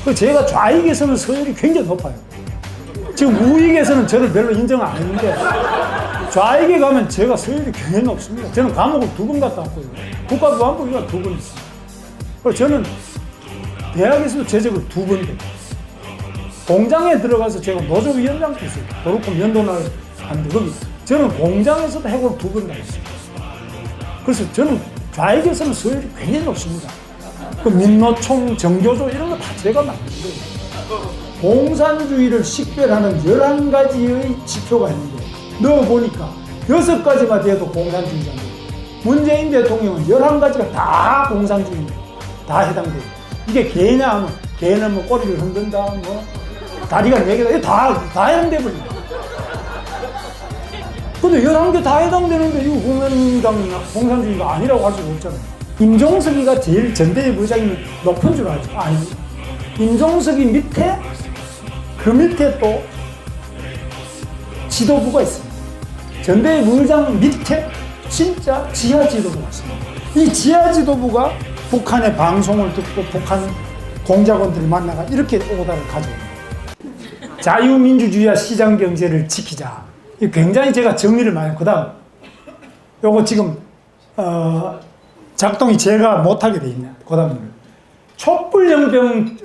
그 제가 좌익에서는 서열이 굉장히 높아요. 지금 우익에서는 저를 별로 인정 안 했는데 좌익에 가면 제가 서열이 굉장히 높습니다. 저는 감옥을 2번 갔다 왔고요. 국가보안부가 2번 있어요. 그리고 저는 대학에서도 재직을 2번 했어요. 공장에 들어가서 제가 노조위원장도 했어요. 도로콤 연도날 하는데 그럼 저는 공장에서도 해고를 2번 당했어요. 그래서 저는 좌익에서는 서열이 굉장히 높습니다. 그 민노총, 정교조 이런 거 다 제가 만든 거예요. 공산주의를 식별하는 11가지의 지표가 있는데 넣어보니까 6가지가 돼도 공산주의자입니다. 문재인 대통령은 11가지가 다 공산주의입니다. 다 해당돼요. 이게 개냐 하면 개는 뭐 꼬리를 흔든다, 뭐 다리가 4개다, 이거 다 해당돼 버립니다. 근데 11개 다 해당되는데 이거 공산당이나 공산주의가 아니라고 할 수가 없잖아요. 임종석이가 제일 전대의 부장이면 높은 줄 알죠? 아니, 임종석이 밑에 그 밑에 또 지도부가 있습니다. 전대의 부장 밑에 진짜 지하 지도부가 있습니다. 이 지하 지도부가 북한의 방송을 듣고 북한 공작원들을 만나가 이렇게 오다를 가져옵니다. 자유민주주의와 시장경제를 지키자. 굉장히 제가 정의를 많이, 그 다음 요거 지금 작동이 제가 못하게 돼 있네. 그 다음 촛불혁명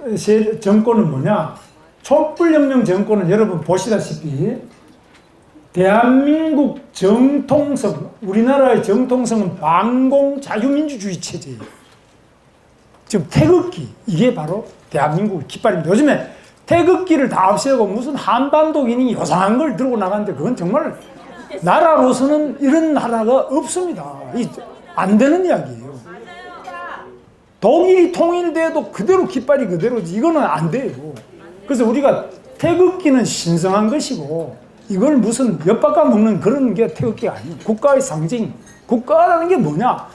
정권은 뭐냐? 촛불혁명 정권은 여러분 보시다시피 대한민국 정통성, 우리나라의 정통성은 반공 자유민주주의 체제예요. 지금 태극기, 이게 바로 대한민국의 깃발입니다. 요즘에 태극기를 다 없애고 무슨 한반도인이 요상한 걸 들고 나가는데 그건 정말 나라로서는 이런 나라가 없습니다. 안 되는 이야기예요. 독일이 통일돼도 그대로 깃발이 그대로지 이거는 안 돼요. 그래서 우리가 태극기는 신성한 것이고 이걸 무슨 엿바꿔 먹는 그런 게 태극기가 아니에요. 국가의 상징. 국가라는 게 뭐냐?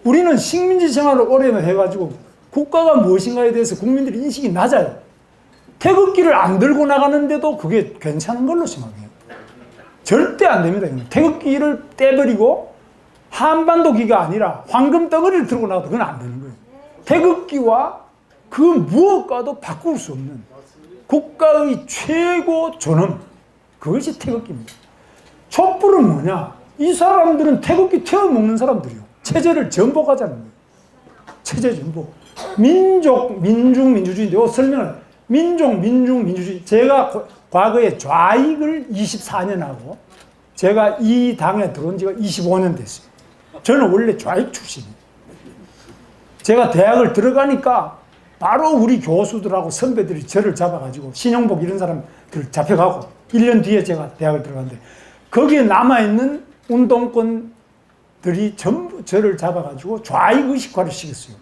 우리는 식민지 생활을 오래 해가지고 국가가 무엇인가에 대해서 국민들의 인식이 낮아요. 태극기를 안 들고 나가는데도 그게 괜찮은 걸로 생각해요. 절대 안 됩니다. 태극기를 떼버리고 한반도기가 아니라 황금 덩어리를 들고 나가도 그건 안 되는 거예요. 태극기와 그 무엇과도 바꿀 수 없는 국가의 최고 존엄, 그것이 태극기입니다. 촛불은 뭐냐? 이 사람들은 태극기 태워 먹는 사람들이요. 체제를 전복하자는 거예요. 체제 전복. 민족, 민중, 민주주의인데, 설명을, 민족, 민중, 민주주의. 제가 과거에 좌익을 24년 하고, 제가 이 당에 들어온 지가 25년 됐어요. 저는 원래 좌익 출신이에요. 제가 대학을 들어가니까 바로 우리 교수들하고 선배들이 저를 잡아가지고 신용복 이런 사람들 잡혀가고 1년 뒤에 제가 대학을 들어갔는데 거기에 남아있는 운동권들이 전부 저를 잡아가지고 좌익 의식화를 시켰어요.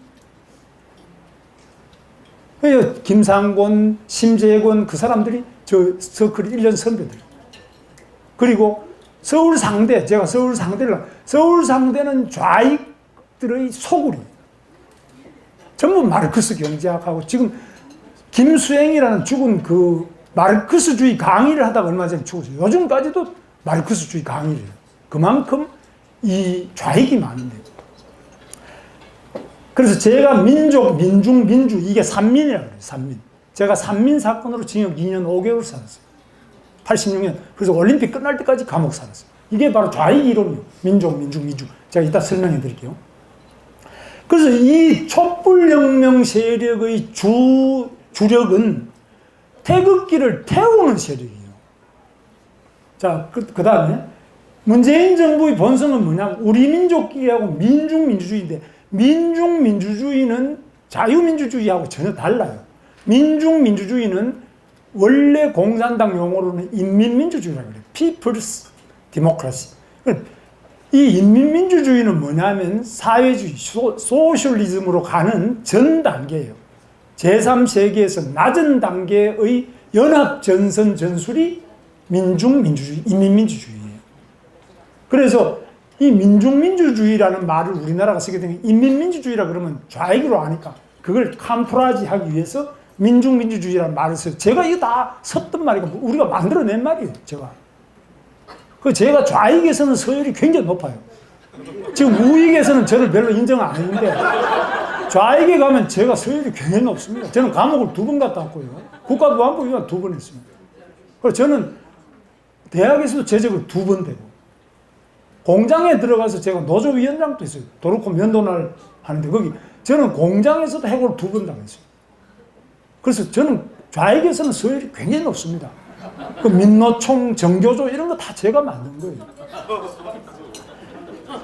김상곤, 심재권 그 사람들이 저 서클 1년 선배들. 그리고 서울상대, 제가 서울상대는 좌익들의 소굴이 전부 마르크스 경제학하고 지금 김수행이라는 죽은 그 마르크스주의 강의를 하다가 얼마 전에 죽었어요. 요즘까지도 마르크스주의 강의를 해요. 그만큼 이 좌익이 많은데. 그래서 제가 민족, 민중, 민주 이게 산민이라고 그래요. 산민. 제가 산민 사건으로 징역 2년 5개월 살았어요. 86년. 그래서 올림픽 끝날 때까지 감옥 살았어요. 이게 바로 좌익 이론이에요. 민족, 민중, 민주. 제가 이따 설명해 드릴게요. 그래서 이 촛불혁명 세력의 주력은 태극기를 태우는 세력이에요. 자, 그 다음에 문재인 정부의 본성은 뭐냐면 우리 민족끼리하고 민중민주주의인데 민중민주주의는 자유민주주의하고 전혀 달라요. 민중민주주의는 원래 공산당 용어로는 인민민주주의라고 그래요. People's Democracy. 이 인민민주주의는 뭐냐면 사회주의, 소셜리즘으로 가는 전 단계예요. 제3세계에서 낮은 단계의 연합전선 전술이 민중민주주의, 인민민주주의예요. 그래서 이 민중민주주의라는 말을 우리나라가 쓰게 되면 인민민주주의라 그러면 좌익으로 아니까 그걸 캄프라지 하기 위해서 민중민주주의라는 말을 써요. 제가 이거 다 섰던 말이고 우리가 만들어낸 말이에요. 제가 좌익에서는 서열이 굉장히 높아요. 지금 우익에서는 저를 별로 인정 안 했는데 좌익에 가면 제가 서열이 굉장히 높습니다. 저는 감옥을 2번 갔다 왔고요. 국가보안부 위반 2번 했습니다. 그래서 저는 대학에서도 재직을 2번 되고, 공장에 들어가서 제가 노조위원장도 했어요. 도로코 면도날 하는데, 거기 저는 공장에서도 해고를 2번 당했어요. 그래서 저는 좌익에서는 서열이 굉장히 높습니다. 그 민노총, 정교조 이런 거 다 제가 만든 거예요.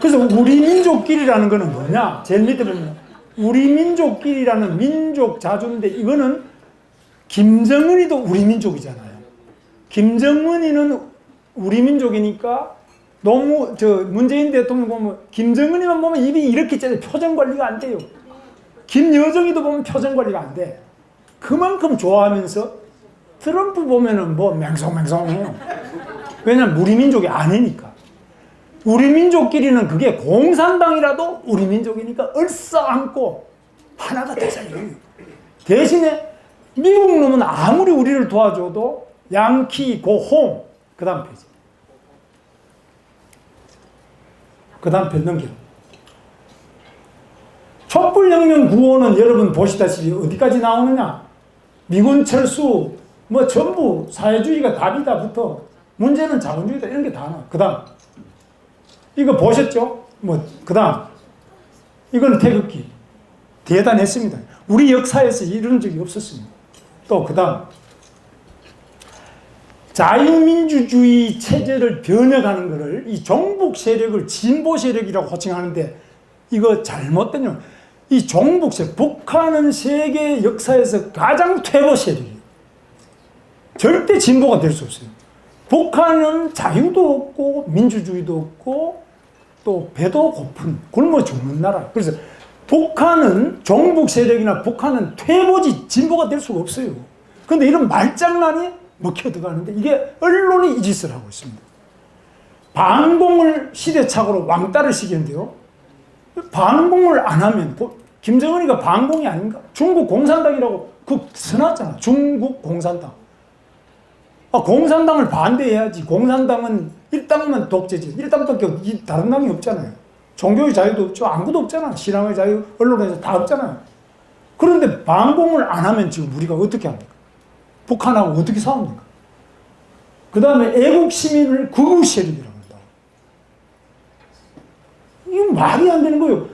그래서 우리 민족끼리라는 거는 뭐냐? 제일 밑에 보면 우리 민족끼리라는 민족 자주인데, 이거는 김정은이도 우리 민족이잖아요. 김정은이는 우리 민족이니까 너무 문재인 대통령 보면 김정은이만 보면 입이 이렇게 짜요. 표정 관리가 안 돼요. 김여정이도 보면 표정 관리가 안 돼. 그만큼 좋아하면서 트럼프 보면은 뭐 맹성맹성해요. 왜냐면 우리 민족이 아니니까. 우리 민족끼리는 그게 공산당이라도 우리 민족이니까 얼싸안고 하나가 되잖아요. 대신에 미국 놈은 아무리 우리를 도와줘도 양키 고홍, 그 다음 페이지. 그 다음 페이지 넘겨. 촛불혁명 구호는 여러분 보시다시피 어디까지 나오느냐? 미군 철수, 뭐 전부 사회주의가 답이다부터 문제는 자본주의다 이런 게 다 나와. 그 다음 이거 보셨죠? 뭐 그 다음 이거는 태극기. 대단했습니다. 우리 역사에서 이런 적이 없었습니다. 또 그 다음 자유민주주의 체제를 변혁하는 것을 이 종북 세력을 진보 세력이라고 호칭하는데, 이거 잘못된 용. 이 종북 세력, 북한은 세계 역사에서 가장 퇴보 세력이에요. 절대 진보가 될 수 없어요. 북한은 자유도 없고 민주주의도 없고 또 배도 고픈 굶어 죽는 나라. 그래서 북한은 종북 세력이나 북한은 퇴보지 진보가 될 수가 없어요. 그런데 이런 말장난이 먹혀 들어가는데, 이게 언론이 이 짓을 하고 있습니다. 반공을 시대착오로 왕따를 시키는데요. 반공을 안 하면 김정은이가 반공이 아닌가? 중국 공산당이라고 써놨잖아. 중국 공산당. 공산당을 반대해야지. 공산당은 일당만 독재지. 일당밖에 다른 당이 없잖아요. 종교의 자유도 없죠. 아무것도 없잖아. 신앙의 자유, 언론에서 다 없잖아요. 그런데 반공을 안 하면 지금 우리가 어떻게 합니까? 북한하고 어떻게 싸웁니까? 그 다음에 애국 시민을 극우 세력이라고 한다. 이거 말이 안 되는 거예요.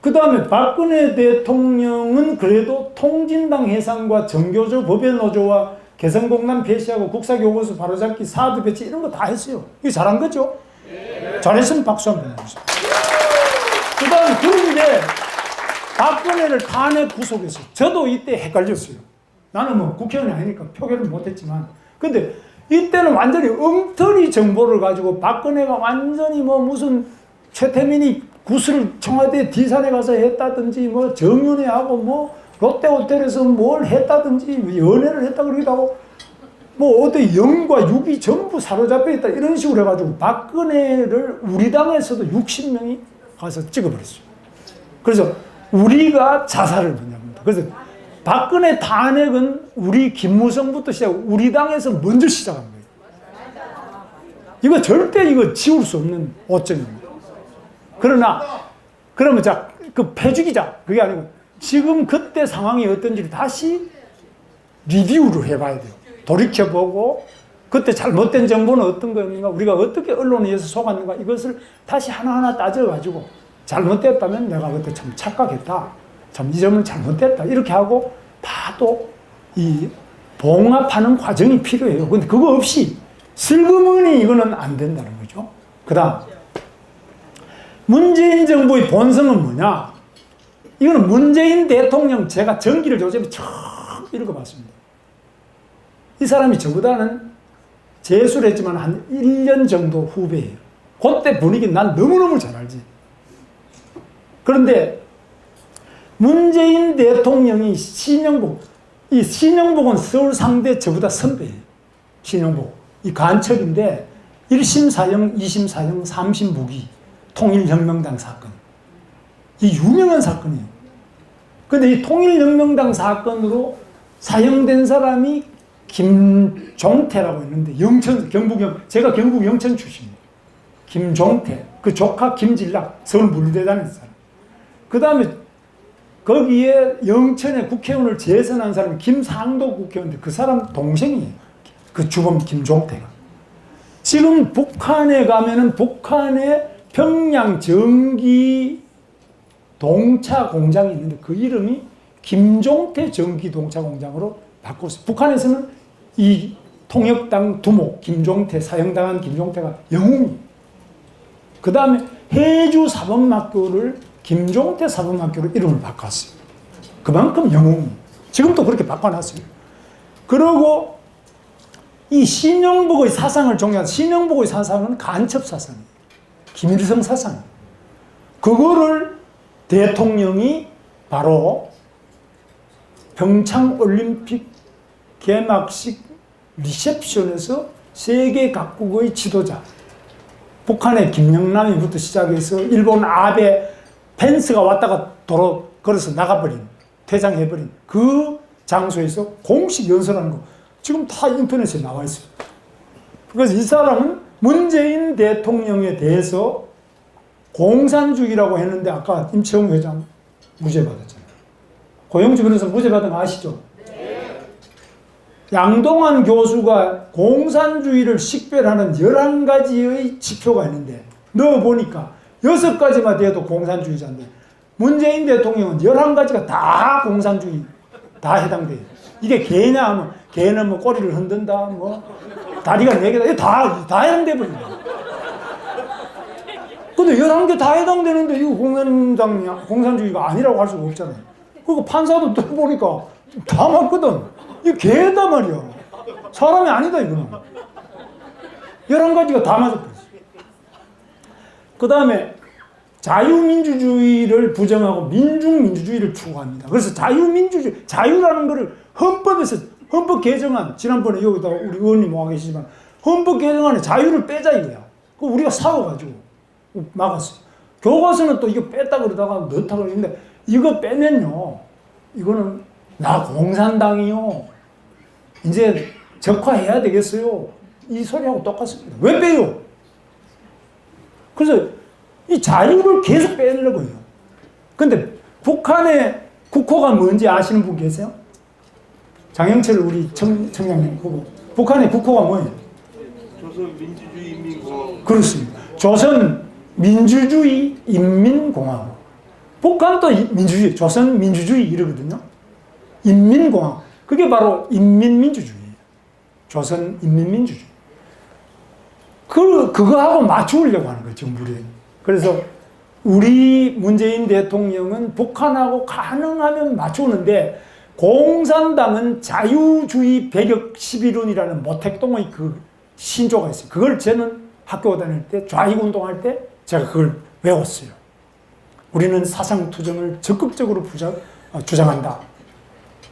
그 다음에 박근혜 대통령은 그래도 통진당 해산과 정교조 법외노조와 개성공단 폐지하고 국사교과서 바로잡기, 사드 배치 이런 거 다 했어요. 이거 잘한 거죠? 네. 잘했으면 박수 한번 해주세요. 그 다음에 그런데 박근혜를 탄핵 구속했어요. 저도 이때 헷갈렸어요. 나는 뭐 국회의원이 아니니까 표결을 못했지만, 근데 이때는 완전히 엉터리 정보를 가지고 박근혜가 완전히 뭐 무슨 최태민이 구슬 청와대 디산에 가서 했다든지, 뭐 정윤회하고 뭐 롯데호텔에서 뭘 했다든지, 연애를 했다 그러기도 하고, 뭐 어디 영과 육이 전부 사로잡혀 있다 이런 식으로 해가지고 박근혜를 우리 당에서도 60명이 가서 찍어버렸어요. 그래서 우리가 자살을 보냐입니다. 그래서 박근혜 탄핵은 우리 김무성부터 시작, 우리 당에서 먼저 시작한 거예요. 이거 절대 이거 지울 수 없는 오점입니다. 그러나 그러면 자, 그 패죽이자 그게 아니고 지금 그때 상황이 어떤지를 다시 리뷰를 해봐야 돼요. 돌이켜보고 그때 잘못된 정보는 어떤 거였는가, 우리가 어떻게 언론에 의해서 속았는가, 이것을 다시 하나하나 따져가지고 잘못됐다면 내가 그때 참 착각했다, 참 이 점은 잘못됐다 이렇게 하고 다 또 이 봉합하는 과정이 필요해요. 근데 그거 없이 슬그머니 이거는 안 된다는 거죠. 그 다음 문재인 정부의 본성은 뭐냐? 이거는 문재인 대통령, 제가 전기를 요즘에 처음 읽어봤습니다. 이 사람이 저보다는 재수를 했지만 한 1년 정도 후배예요. 그때 분위기 난 너무너무 잘 알지. 그런데 문재인 대통령이 신영복, 이 신영복은 서울 상대 저보다 선배예요. 신영복. 이 간첩인데 1심 사형, 2심 사형, 3심 무기. 통일혁명당 사건. 이 유명한 사건이에요. 근데 이 통일혁명당 사건으로 사형된 사람이 김종태라고 있는데, 영천, 제가 경북 영천 출신이에요. 김종태. 그 조카 김진락, 서울 물리대단에 사람. 그 다음에 거기에 영천에 국회의원을 재선한 사람이 김상도 국회의원인데 그 사람 동생이에요. 그 주범 김종태가. 지금 북한에 가면은 북한에 평양 전기 동차 공장이 있는데 그 이름이 김종태 전기 동차 공장으로 바꿨어요. 북한에서는 이 통역당 두목 김종태, 사형당한 김종태가 영웅이에요. 그 다음에 해주 사범학교를 김종태 사범학교로 이름을 바꿨어요. 그만큼 영웅이에요. 지금도 그렇게 바꿔놨어요. 그리고 이 신영복의 사상을 종용한 신영복의 사상은 간첩 사상이에요. 김일성 사상. 그거를 대통령이 바로 평창올림픽 개막식 리셉션에서 세계 각국의 지도자, 북한의 김영남이부터 시작해서 일본 아베 펜스가 왔다가 도로 걸어서 나가버린, 퇴장해버린 그 장소에서 공식 연설하는 거 지금 다 인터넷에 나와 있어요. 그래서 이 사람은 문재인 대통령에 대해서 공산주의라고 했는데 아까 임채용 회장 무죄 받았잖아요. 고영주 변호사 무죄 받은 거 아시죠? 네. 양동환 교수가 공산주의를 식별하는 11가지의 지표가 있는데 넣어보니까 6가지만 돼도 공산주의자인데 문재인 대통령은 11가지가 다 공산주의 다 해당돼요. 이게 개냐 하면 개는 뭐 꼬리를 흔든다 뭐 다리가 4개다 이거 다 해당돼 버립니다. 근데 11개 다 해당되는데 이거 공산주의가 아니라고 할 수가 없잖아요. 그리고 판사도 들어보니까 다 맞거든. 이거 개다 말이야. 사람이 아니다 이거는. 11가지가 다 맞았거든. 그 다음에 자유민주주의를 부정하고 민중민주주의를 추구합니다. 그래서 자유민주주의, 자유라는 거를 헌법에서 헌법 개정안, 지난번에 여기다 우리 의원님 와 계시지만 헌법 개정안에 자유를 빼자 이거야. 그거 우리가 싸워가지고 막았어요. 교과서는 또 이거 뺐다 그러다가 넣다 그러는데 이거 빼면요. 이거는 나 공산당이요. 이제 적화해야 되겠어요. 이 소리하고 똑같습니다. 왜 빼요? 그래서 이 자유를 계속 빼려고 해요. 근데 북한의 국호가 뭔지 아시는 분 계세요? 장영철 우리 청장님 보고 북한의 국호가 뭐예요? 조선민주주의 인민공화국. 그렇습니다. 조선민주주의 인민공화국. 북한도 민주주의, 조선민주주의 이러거든요. 인민공화국. 그게 바로 인민민주주의예요. 조선인민민주주의. 그거하고 맞추려고 하는 거예요, 정부를. 그래서 우리 문재인 대통령은 북한하고 가능하면 맞추는데 공산당은 자유주의 배격 11운이라는 모택동의 그 신조가 있어요. 그걸 저는 학교 다닐 때 좌익운동할 때 제가 그걸 외웠어요. 우리는 사상투쟁을 적극적으로 주장한다.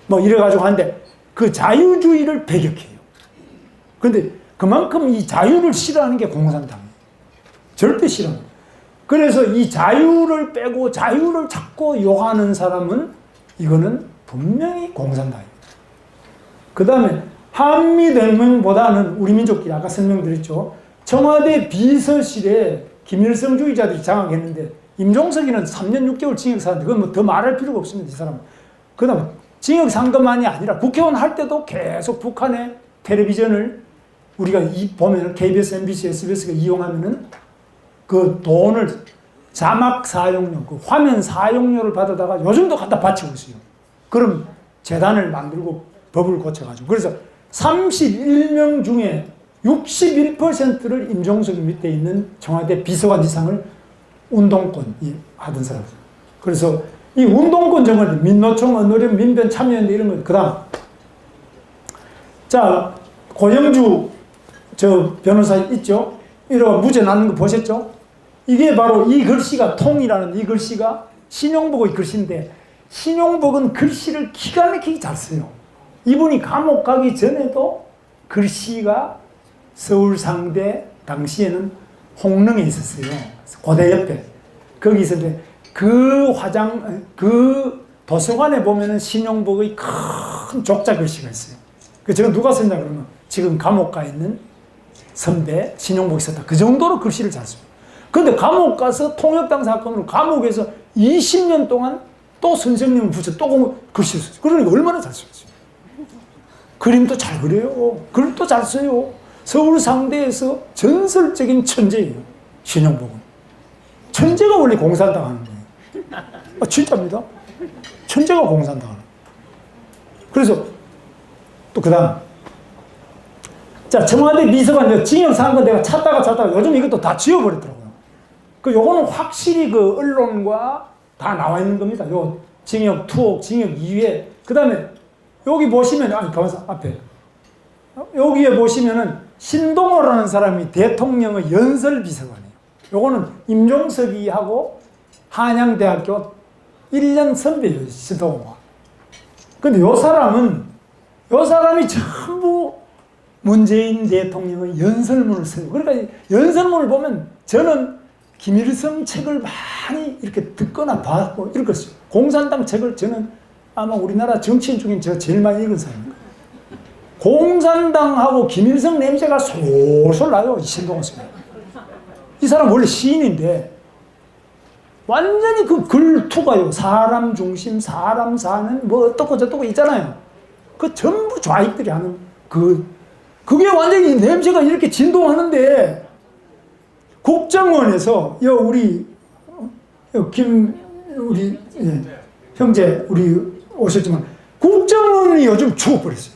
뭐 이래가지고 하는데 그 자유주의를 배격해요. 근데 그만큼 이 자유를 싫어하는 게 공산당이에요. 절대 싫어합니다. 그래서 이 자유를 빼고 자유를 찾고 욕하는 사람은 이거는 분명히 공산당입니다. 그 다음에 한미동맹보다는 우리 민족끼리 아까 설명드렸죠. 청와대 비서실에 김일성주의자들이 장악했는데 임종석이는 3년 6개월 징역 사는데 그건 뭐 더 말할 필요가 없습니다. 이 사람은. 그 다음에 징역 산 것만이 아니라 국회의원 할 때도 계속 북한의 텔레비전을 우리가 보면 KBS, MBC, SBS가 이용하면은 그 돈을 자막 사용료, 그 화면 사용료를 받아다가 요즘도 갖다 바치고 있어요. 그럼 재단을 만들고 법을 고쳐가지고. 그래서 31명 중에 61%를 임종석 밑에 있는 청와대 비서관 이상을 운동권이 하던 사람. 그래서 이 운동권 정을 민노총, 언노령, 민변, 참여연대 이런 거. 그 다음. 자, 고영주 저 변호사 있죠? 이런 무죄 나는 거 보셨죠? 이게 바로 이 글씨가 통이라는 이 글씨가 신용복의 글씨인데 신용복은 글씨를 기가 막히게 잘 써요. 이분이 감옥 가기 전에도 글씨가 서울상대 당시에는 홍릉에 있었어요. 고대 옆에. 거기 있었는데 그 도서관에 보면은 신용복의 큰 족자 글씨가 있어요. 그 저건 누가 썼냐 그러면 지금 감옥 가 있는 선배 신용복이 썼다. 그 정도로 글씨를 잘 써요. 근데 감옥 가서 통역당 사건으로 감옥에서 20년 동안 또 선생님을 붙여 또 글씨 썼어요. 그러니까 얼마나 잘 썼어요. 그림도 잘 그려요. 글도 잘 써요. 서울 상대에서 전설적인 천재예요. 신영복은. 천재가 원래 공산당 하는 거예요. 진짜입니다. 천재가 공산당 하는 거예요. 그래서 또 그 다음. 자, 청와대 비서관 징역 사는 건 내가 찾다가 요즘 이것도 다 지워버렸더라고요. 요거는 확실히 그 언론과 다 나와 있는 겁니다. 요 징역 투옥, 징역 2회. 그 다음에 여기 보시면, 가만있어, 앞에. 여기에 보시면은 신동호라는 사람이 대통령의 연설비서관이에요. 요거는 임종석이 하고 한양대학교 1년 선배예요, 신동호가. 근데 요 사람이 전부 문재인 대통령의 연설문을 써요. 그러니까 연설문을 보면 저는 김일성 책을 많이 이렇게 듣거나 봤고 읽었어요. 공산당 책을 저는 아마 우리나라 정치인 중에 제가 제일 많이 읽은 사람입니다. 공산당하고 김일성 냄새가 솔솔 나요. 신동호 씨. 이 사람 원래 시인인데 완전히 그 글투가요. 사람 중심, 사람 사는 뭐 어떻고 저떻고 있잖아요. 그 전부 좌익들이 하는 그게 완전히 냄새가 이렇게 진동하는데 국정원에서 우리 형제 우리 오셨지만 국정원이 요즘 죽어버렸어요.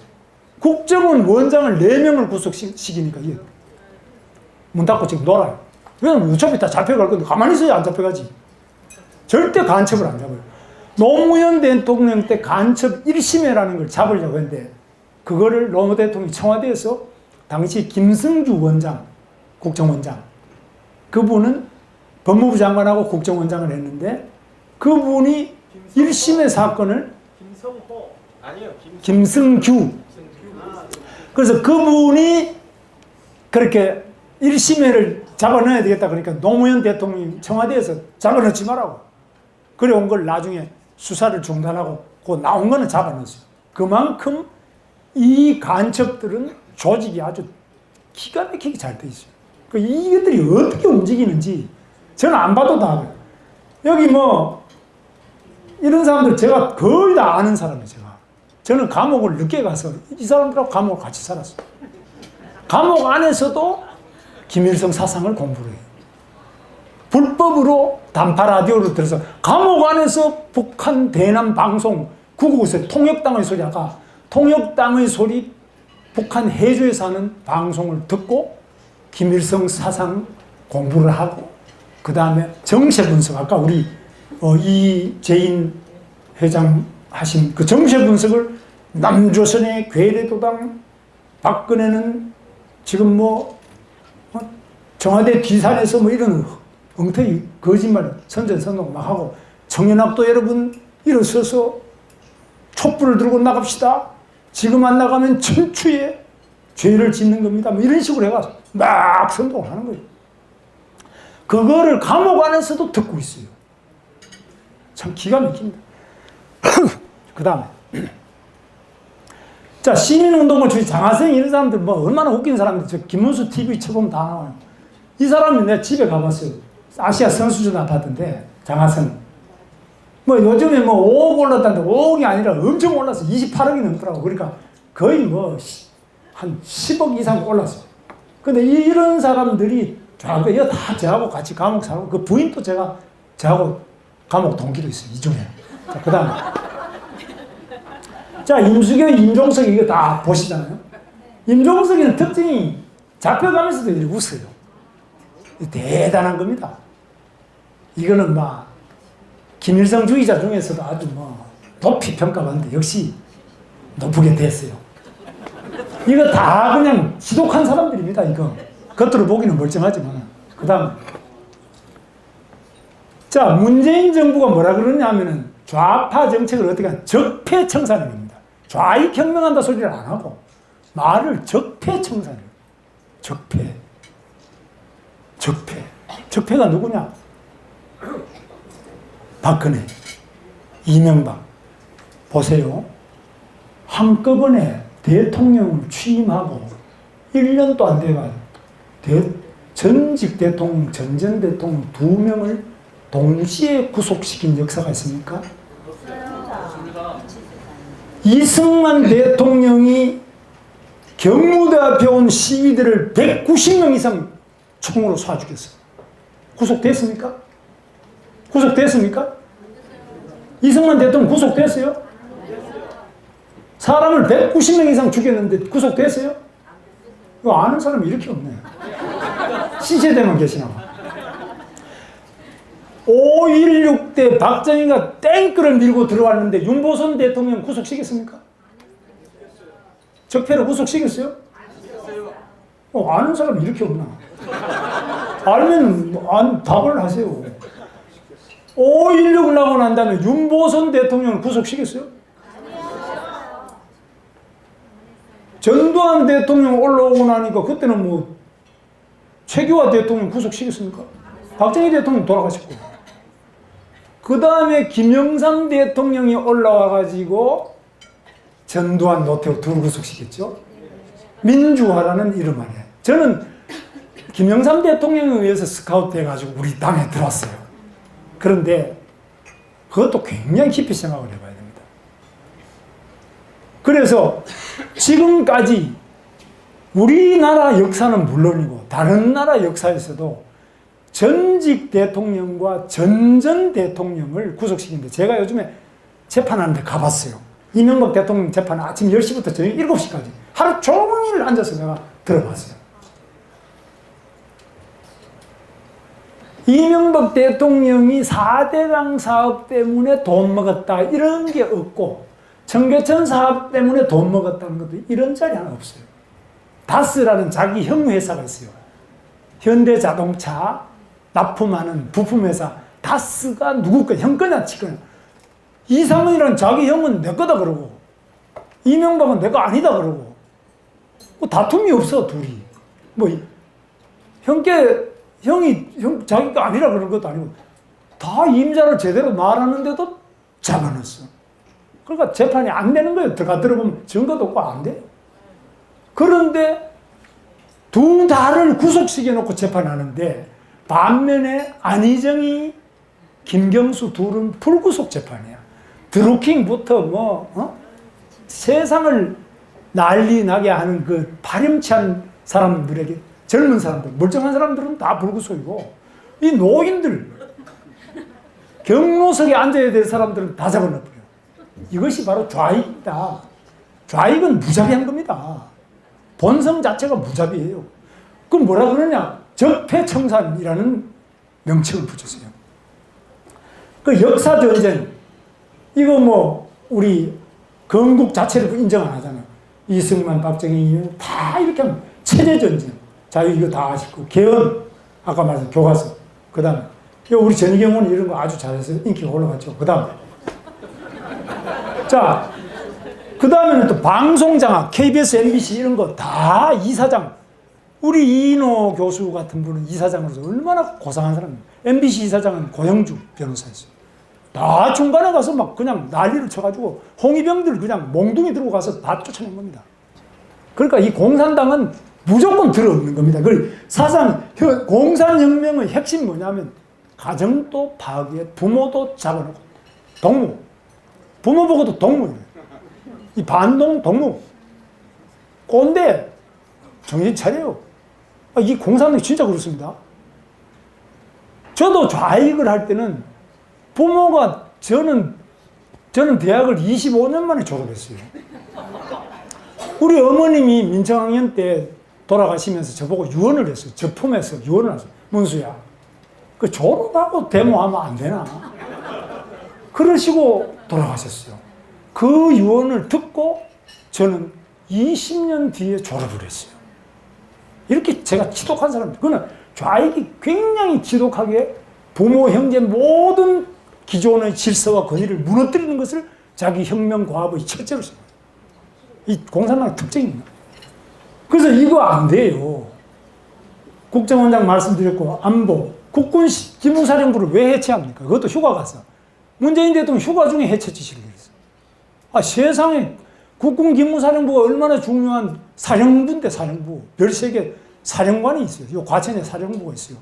국정원 원장을 4명을 구속시키니까 문 닫고 지금 놀아요. 왜냐면 어차피 다 잡혀갈 건데 가만히 있어야 안 잡혀가지. 절대 간첩을 안 잡아요. 노무현 대통령 때 간첩 1심회라는 걸 잡으려고 했는데 그거를 노무현 대통령이 청와대에서 당시 김승주 원장, 국정원장 그분은 법무부 장관하고 국정원장을 했는데 그분이 1심의 사건을 김성호 아니요 김승규 그래서 그분이 그렇게 1심회를 잡아넣어야 되겠다 그러니까 노무현 대통령이 청와대에서 잡아넣지 말라고 그래 온 걸 나중에 수사를 중단하고 그 나온 거는 잡아넣었어요. 그만큼 이 간첩들은 조직이 아주 기가 막히게 잘 돼 있어요. 이것들이 어떻게 움직이는지 저는 안 봐도 다 알아요. 여기 이런 사람들 제가 거의 다 아는 사람이에요. 저는 감옥을 늦게 가서 이 사람들하고 감옥을 같이 살았어요. 감옥 안에서도 김일성 사상을 공부를 해요. 불법으로 단파 라디오를 들어서 감옥 안에서 북한 대남 방송 구국에서 통역당의 소리 아까 통역당의 소리 북한 해주에서 하는 방송을 듣고 김일성 사상 공부를 하고 그 다음에 정세 분석 아까 우리 이재인 회장 하신 그 정세 분석을 남조선의 괴뢰도당 박근혜는 지금 청와대 뒤산에서 이런 엉터리 거짓말 선전선동 막 하고 청년학도 여러분 일어서서 촛불을 들고 나갑시다. 지금 안 나가면 천추에 죄를 짓는 겁니다. 이런 식으로 해가지고 막 선동을 하는 거예요. 그거를 감옥 안에서도 듣고 있어요. 참 기가 막힙니다. 그 다음에 자 시민운동을 주의 장하성 이런 사람들 얼마나 웃긴 사람들 저 김문수 TV 쳐보면 다 나와요. 이 사람이 내 집에 가봤어요. 아시아 선수촌 아파트인데 장하성 요즘에 5억 올랐다는데 5억이 아니라 엄청 올랐어. 28억이 넘더라고. 그러니까 거의 한 10억 이상 올랐어. 근데 이런 사람들이 다 저하고 같이 감옥 살고 그 부인도 저하고 감옥 동기도 있어요. 이 중에. 자, 그 다음에. 자, 임수경, 임종석 이거 다 보시잖아요. 임종석이는 특징이 잡혀가면서도 이렇게 웃어요. 대단한 겁니다. 이거는 김일성주의자 중에서도 아주 높이 평가받는데 역시 높게 됐어요. 이거 다 그냥 지독한 사람들입니다. 이거 겉으로 보기는 멀쩡하지만 그 다음 자 문재인 정부가 뭐라 그러냐 하면은 좌파 정책을 어떻게 하냐 적폐청산을 합니다. 좌익 혁명한다 소리를 안 하고 말을 적폐청산을 적폐가 누구냐? 박근혜, 이명박. 보세요. 한꺼번에 대통령을 취임하고 1년도 안 돼가지고 전직 대통령, 전전 대통령 2명을 동시에 구속시킨 역사가 있습니까? 이승만 대통령이 경무대 앞에 온 시위대를 190명 이상 총으로 쏴 죽였어요. 구속됐습니까? 구속됐습니까? 이승만 대통령 구속됐어요? 사람을 190명 이상 죽였는데 구속됐어요? 이거 아는 사람이 이렇게 없네. 시세대만 계시나 봐. 5.16 때 박정희가 탱크를 밀고 들어왔는데 윤보선 대통령 구속시켰습니까? 적폐로 구속시켰어요? 아는 사람이 이렇게 없나? 알면 답을 하세요. 5.16을 나고 난 다음에 윤보선 대통령을 구속시켰어요? 전두환 대통령 올라오고 나니까 그때는 뭐 최규하 대통령 구속시켰습니까? 박정희 대통령 돌아가셨고 그 다음에 김영삼 대통령이 올라와가지고 전두환, 노태우 둘 구속시켰죠. 민주화라는 이름 아래. 저는 김영삼 대통령에 의해서 스카우트 해가지고 우리 당에 들어왔어요. 그런데 그것도 굉장히 깊이 생각을 해봐야 됩니다. 그래서 지금까지 우리나라 역사는 물론이고 다른 나라 역사에서도 전직 대통령과 전전 대통령을 구속시키는데 제가 요즘에 재판하는데 가봤어요. 이명박 대통령 재판 아침 10시부터 저녁 7시까지 하루 종일 앉아서 제가 들어봤어요. 이명박 대통령이 4대강 사업 때문에 돈 먹었다 이런 게 없고 청계천 사업 때문에 돈 먹었다는 것도 이런 자리 하나 없어요. 다스라는 자기 형 회사가 있어요. 현대자동차 납품하는 부품회사 다스가 누구 거 형 거냐 치거나 이상은이라는 자기 형은 내 거다 그러고 이명박은 내 거 아니다 그러고 뭐 다툼이 없어 둘이 뭐 형이 자기 거 아니라 그런 것도 아니고 다 임자를 제대로 말하는데도 잡아놨어. 그러니까 재판이 안 되는 거예요. 들어보면 증거도 없고 안 돼요. 그런데 두 달을 구속시켜놓고 재판하는데 반면에 안희정이 김경수 둘은 불구속 재판이야. 드루킹부터 세상을 난리 나게 하는 그 파렴치한 사람들에게 젊은 사람들, 멀쩡한 사람들은 다 불구속이고 이 노인들, 경로석에 앉아야 될 사람들은 다 잡아넣어버려. 이것이 바로 좌익이다. 좌익은 무자비한 겁니다. 본성 자체가 무자비해요. 그럼 뭐라 그러냐? 적폐청산이라는 명칭을 붙였어요. 그 역사전쟁, 이거 뭐 우리 건국 자체를 인정 안 하잖아요. 이승만, 박정희 다 이렇게 하면 체제전쟁. 자, 이거 다 아시고 개헌, 아까 말한 교과서. 그 다음에 우리 전희경은 이런 거 아주 잘해서 인기가 올라갔죠. 그 다음에 자, 그 다음에는 또 방송장악, KBS, MBC 이런 거 다 이사장. 우리 이인호 교수 같은 분은 이사장으로서 얼마나 고상한 사람이에요. MBC 이사장은 고영주 변호사였어요. 다 중간에 가서 막 그냥 난리를 쳐가지고 홍위병들 그냥 몽둥이 들고 가서 다 쫓아낸 겁니다. 그러니까 이 공산당은 무조건 들어없는 겁니다. 공산혁명의 핵심이 뭐냐면 가정도 파괴, 부모도 잡아놓고 동무. 부모 보고도 동무예요. 이 반동 동무. 꼰대. 정신 차려요. 이 공산당이 진짜 그렇습니다. 저도 좌익을 할 때는 부모가 저는 대학을 25년 만에 졸업했어요. 우리 어머님이 민청학년 때 돌아가시면서 저보고 유언을 했어요. 저 품에서 유언을 했어요. 문수야, 그 졸업하고 데모하면 안 되나? 그러시고 돌아가셨어요. 그 유언을 듣고 저는 20년 뒤에 졸업을 했어요. 이렇게 제가 지독한 사람들. 그는 좌익이 굉장히 지독하게 부모, 형제 모든 기존의 질서와 권위를 무너뜨리는 것을 자기 혁명 과업의 첫째로 생각해요. 이 공산당의 특징입니다. 그래서 이거 안 돼요. 국정원장 말씀드렸고 안보, 국군 기무사령부를 왜 해체합니까? 그것도 휴가 가서. 문재인 대통령 휴가 중에 해체 지시를 했어요. 세상에 국군 기무사령부가 얼마나 중요한 사령부인데 사령부. 13개 사령관이 있어요. 요 과천에 사령부가 있어요.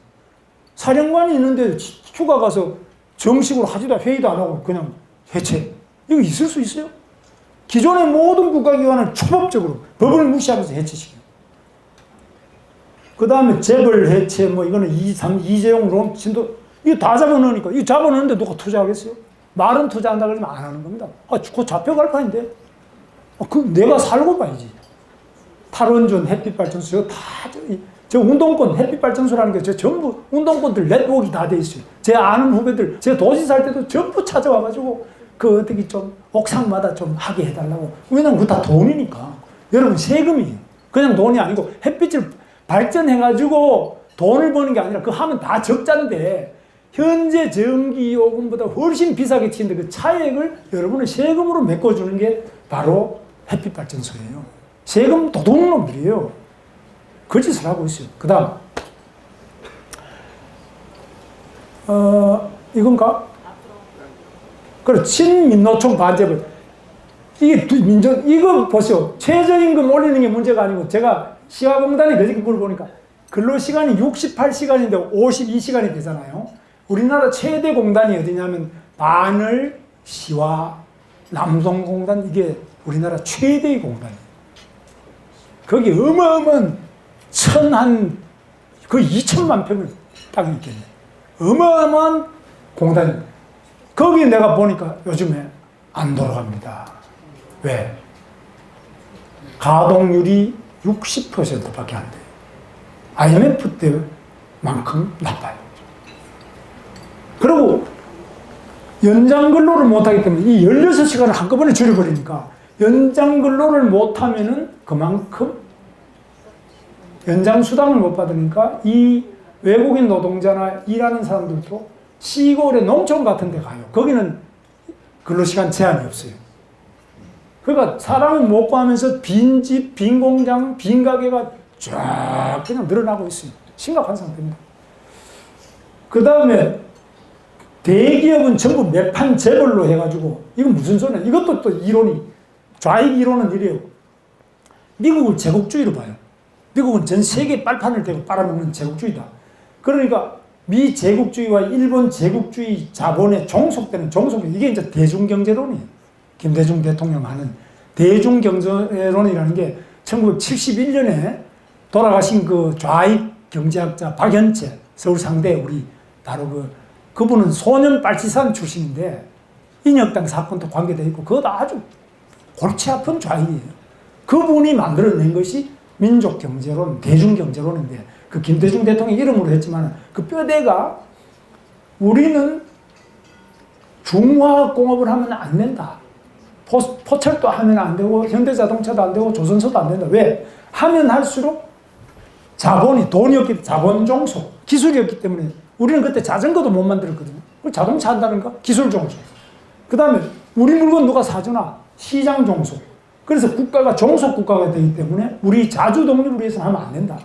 사령관이 있는데 휴가 가서 정식으로 하지도 회의도 안 하고 그냥 해체. 이거 있을 수 있어요? 기존의 모든 국가기관을 초법적으로 법을 무시하면서 해체시켜요. 그 다음에 재벌 해체, 뭐 이거는 이재용 롬신도 이거 다 잡아넣으니까 이거 잡아넣는데 누가 투자하겠어요? 말은 투자한다 그러면 안 하는 겁니다. 그거 잡혀갈 판인데. 그 내가 살고 봐야지. 탈원전 햇빛발전소 저 운동권 햇빛발전소라는 게 저 전부 운동권들 네트워크가 다 돼 있어요. 제 아는 후배들 제 도시 살 때도 전부 찾아와가지고 그 어떻게 좀 옥상마다 좀 하게 해달라고. 왜냐면 그거 다 돈이니까. 여러분 세금이에요. 그냥 돈이 아니고 햇빛을 발전해가지고 돈을 버는 게 아니라 그거 하면 다 적자인데 현재 전기요금보다 훨씬 비싸게 치는데 그 차액을 여러분은 세금으로 메꿔주는 게 바로 햇빛발전소예요. 세금 도둑놈들이에요. 그 짓을 하고 있어요. 그 다음 이건가? 그래, 친민노총 반대법. 이게 이거 보세요. 최저임금 올리는 게 문제가 아니고 제가 시가공단에 그저께 물어보니까 근로시간이 68시간인데 52시간이 되잖아요. 우리나라 최대 공단이 어디냐면 바늘, 시와, 남동공단 이게 우리나라 최대의 공단이에요. 거기 어마어마한 거의 2천만 평을 땅이 있겠네. 어마어마한 공단입니다. 거기 내가 보니까 요즘에 안 돌아갑니다. 왜? 가동률이 60%밖에 안 돼요. IMF 때만큼 나빠요. 그리고 연장 근로를 못하기 때문에 이 16시간을 한꺼번에 줄여버리니까 연장 근로를 못하면은 그만큼 연장 수당을 못 받으니까 이 외국인 노동자나 일하는 사람들도 시골의 농촌 같은 데 가요. 거기는 근로시간 제한이 없어요. 그러니까 사람을 못 구하면서 빈 집, 빈 공장, 빈 가게가 쫙 그냥 늘어나고 있어요. 심각한 상태입니다. 그 다음에 대기업은 전부 매판 재벌로 해가지고 이건 무슨 소리냐. 이것도 또 이론이 좌익 이론은 이래요. 미국을 제국주의로 봐요. 미국은 전 세계 빨판을 대고 빨아먹는 제국주의다. 그러니까 미 제국주의와 일본 제국주의 자본에 종속되는 종속, 이게 이제 대중경제론이에요. 김대중 대통령 하는 대중경제론이라는 게 1971년에 돌아가신 그 좌익 경제학자 박연채 서울상대 우리 바로 그분은 소년 빨치산 출신인데 인혁당 사건도 관계되어 있고 그것도 아주 골치 아픈 좌익이에요. 그분이 만들어낸 것이 민족경제론, 대중경제론인데 그 김대중 대통령 이름으로 했지만 그 뼈대가 우리는 중화공업을 하면 안 된다. 포철도 하면 안 되고 현대자동차도 안 되고 조선소도 안 된다. 왜? 하면 할수록 자본이 돈이 없기 때문에 자본 종속, 기술이 없기 때문에 우리는 그때 자전거도 못 만들었거든요. 자동차 한다는가? 기술 종속. 그 다음에 우리 물건 누가 사주나? 시장 종속. 그래서 국가가 종속 국가가 되기 때문에 우리 자주 독립을 위해서는 하면 안 된다.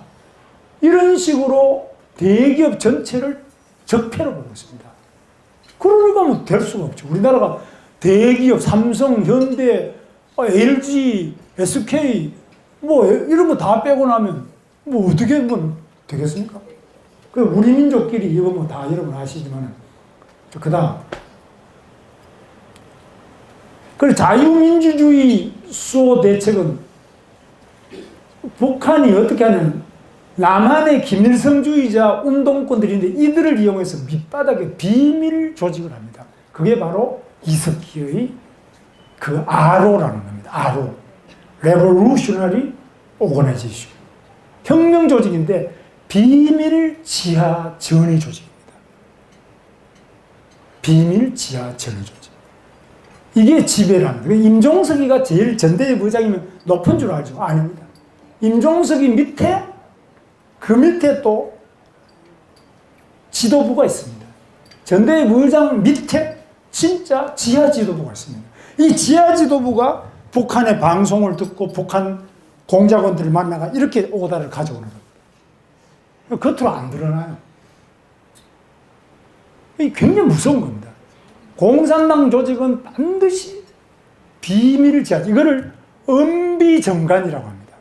이런 식으로 대기업 전체를 적폐로 보고 있습니다. 그러니까 뭐 될 수가 없죠. 우리나라가 대기업, 삼성, 현대, LG, SK 뭐 이런 거 다 빼고 나면 뭐 어떻게 뭐 되겠습니까? 그 우리 민족끼리 이거 뭐 다 여러분 아시지만 그 다음 그리고 자유민주주의 수호 대책은 북한이 어떻게 하냐면 남한의 김일성주의자 운동권들인데 이들을 이용해서 밑바닥에 비밀 조직을 합니다. 그게 바로 이석기의 그 RO라는 겁니다. RO. Revolutionary Organization. 혁명 조직인데 비밀 지하 전위 조직입니다. 비밀 지하 전위 조직. 이게 지배를 합니다. 임종석이가 제일 전대의 부장이면 높은 줄 알죠? 아닙니다. 임종석이 밑에 그 밑에 또 지도부가 있습니다. 전대의 부장 밑에 진짜 지하 지도부가 있습니다. 이 지하 지도부가 북한의 방송을 듣고 북한 공작원들을 만나가 이렇게 오다를 가져오는 겁니다. 겉으로 안 드러나요. 이게 굉장히 무서운 겁니다. 공산당 조직은 반드시 비밀 지하, 이거를 엄비정간이라고 합니다.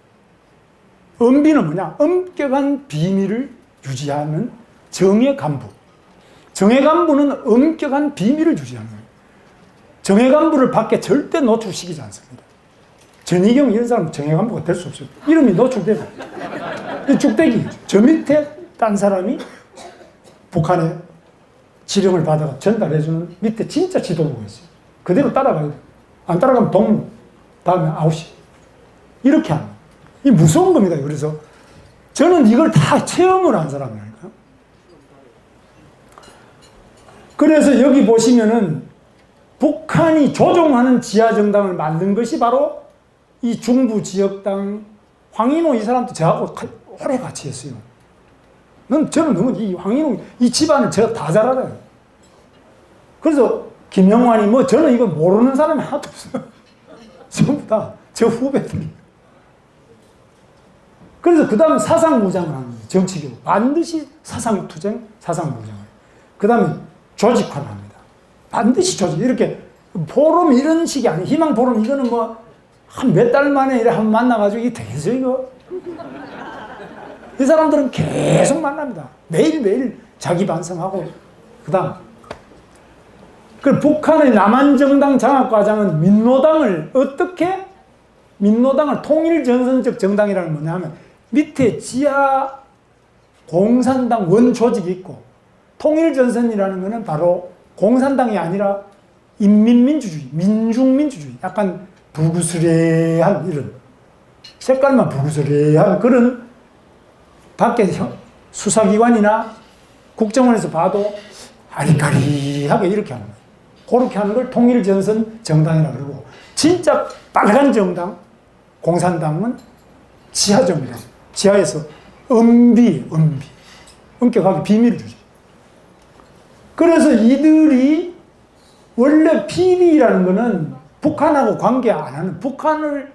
엄비는 뭐냐? 엄격한 비밀을 유지하는 정예 간부. 정예 간부는 엄격한 비밀을 유지하는 거예요. 정예 간부를 밖에 절대 노출시키지 않습니다. 전희경 이런 사람 정예간부가 될 수 없어요. 이름이 노출되고. 이 죽대기. 저 밑에 딴 사람이 북한에 지령을 받아가 전달해주는 밑에 진짜 지도부가 있어요. 그대로 따라가야 돼요. 안 따라가면 동무, 다음에 아웃이. 이렇게 하는 거예요. 이 무서운 겁니다. 그래서 저는 이걸 다 체험을 한 사람이라니까. 그래서 여기 보시면은 북한이 조종하는 지하정당을 만든 것이 바로 이 중부 지역당 황인호 이 사람도 저하고 오래 같이 했어요. 저는 너무 이 황인호 이 집안을 제가 다 잘 알아요. 그래서 김영환이 뭐 저는 이거 모르는 사람이 하나도 없어요. 전부 다 저 후배들이. 그래서 그 다음에 사상무장을 하는 거예요. 정치교육. 반드시 사상투쟁, 사상무장을. 그 다음에 조직화를 합니다. 반드시 조직. 이렇게 포럼 이런 식이 아니에요. 희망 포럼 이거는 뭐 한 몇 달 만에 이렇게 한번 만나가지고 이게 되겠어요, 이거? 이 사람들은 계속 만납니다. 매일매일 자기 반성하고. 그 다음. 그 북한의 남한정당 장악과장은 민노당을 어떻게? 민노당을 통일전선적 정당이라는 뭐냐 하면 밑에 지하 공산당 원조직이 있고 통일전선이라는 것은 바로 공산당이 아니라 인민민주주의, 민중민주주의, 약간 부구스레한 이런 색깔만 부구스레한 그런 밖에 수사기관이나 국정원에서 봐도 아리까리하게 이렇게 하는 거예요. 그렇게 하는 걸 통일전선 정당이라고 그러고 진짜 빨간 정당, 공산당은 지하 정당, 지하에서 엄격하게 비밀을 주죠. 그래서 이들이 원래 PD라는 거는 북한하고 관계 안 하는, 북한을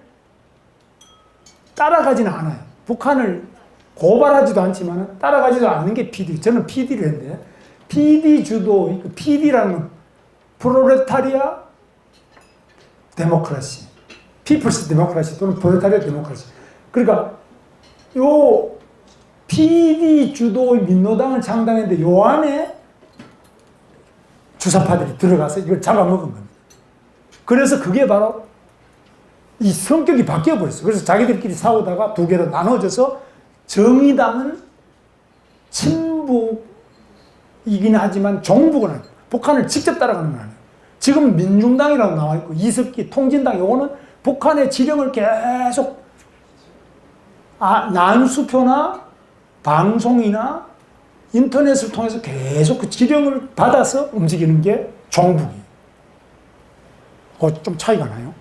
따라가지는 않아요. 북한을 고발하지도 않지만 따라가지도 않는 게 PD. 저는 PD를 했는데, PD 주도, PD라는 건 프롤레타리아 데모크라시, 피플스 데모크라시 또는 프롤레타리아 데모크라시. 그러니까 요 PD 주도의 민노당을 창당했는데 요 안에 주사파들이 들어가서 이걸 잡아먹은 겁니다. 그래서 그게 바로 이 성격이 바뀌어버렸어요. 그래서 자기들끼리 싸우다가 두 개로 나눠져서 정의당은 친북이긴 하지만 종북은 아니에요. 북한을 직접 따라가는 건 아니에요. 지금 민중당이라고 나와 있고 이석기 통진당 요거는 북한의 지령을 계속 난수표나 방송이나 인터넷을 통해서 계속 그 지령을 받아서 움직이는 게 종북이에요. 좀 차이가 나요.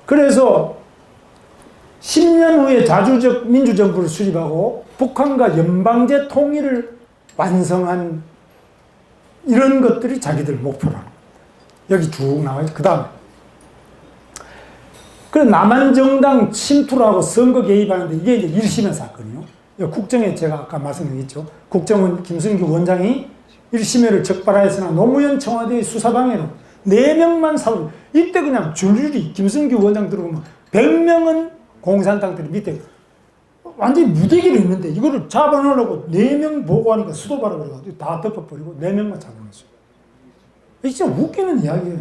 그래서 10년 후에 자주적 민주정부를 수립하고 북한과 연방제 통일을 완성한 이런 것들이 자기들 목표라는 거예요. 여기 쭉 나와요. 그 다음에 그래 남한정당 침투를 하고 선거 개입하는데 이게 이제 1심의 사건이요. 국정에 제가 아까 말씀드렸죠. 국정원 김순규 원장이 1심회를 적발하였으나 노무현 청와대의 수사방해로 4명만 사고 이때 그냥 줄줄이 김순규 원장 들어오면 100명은 공산당들이 밑에 완전히 무대기를 있는데 이거를 잡아놓으려고 4명 보고하니까 수도바라 그래가지고 다 덮어버리고 4명만 잡아놨어요. 이게 진짜 웃기는 이야기예요.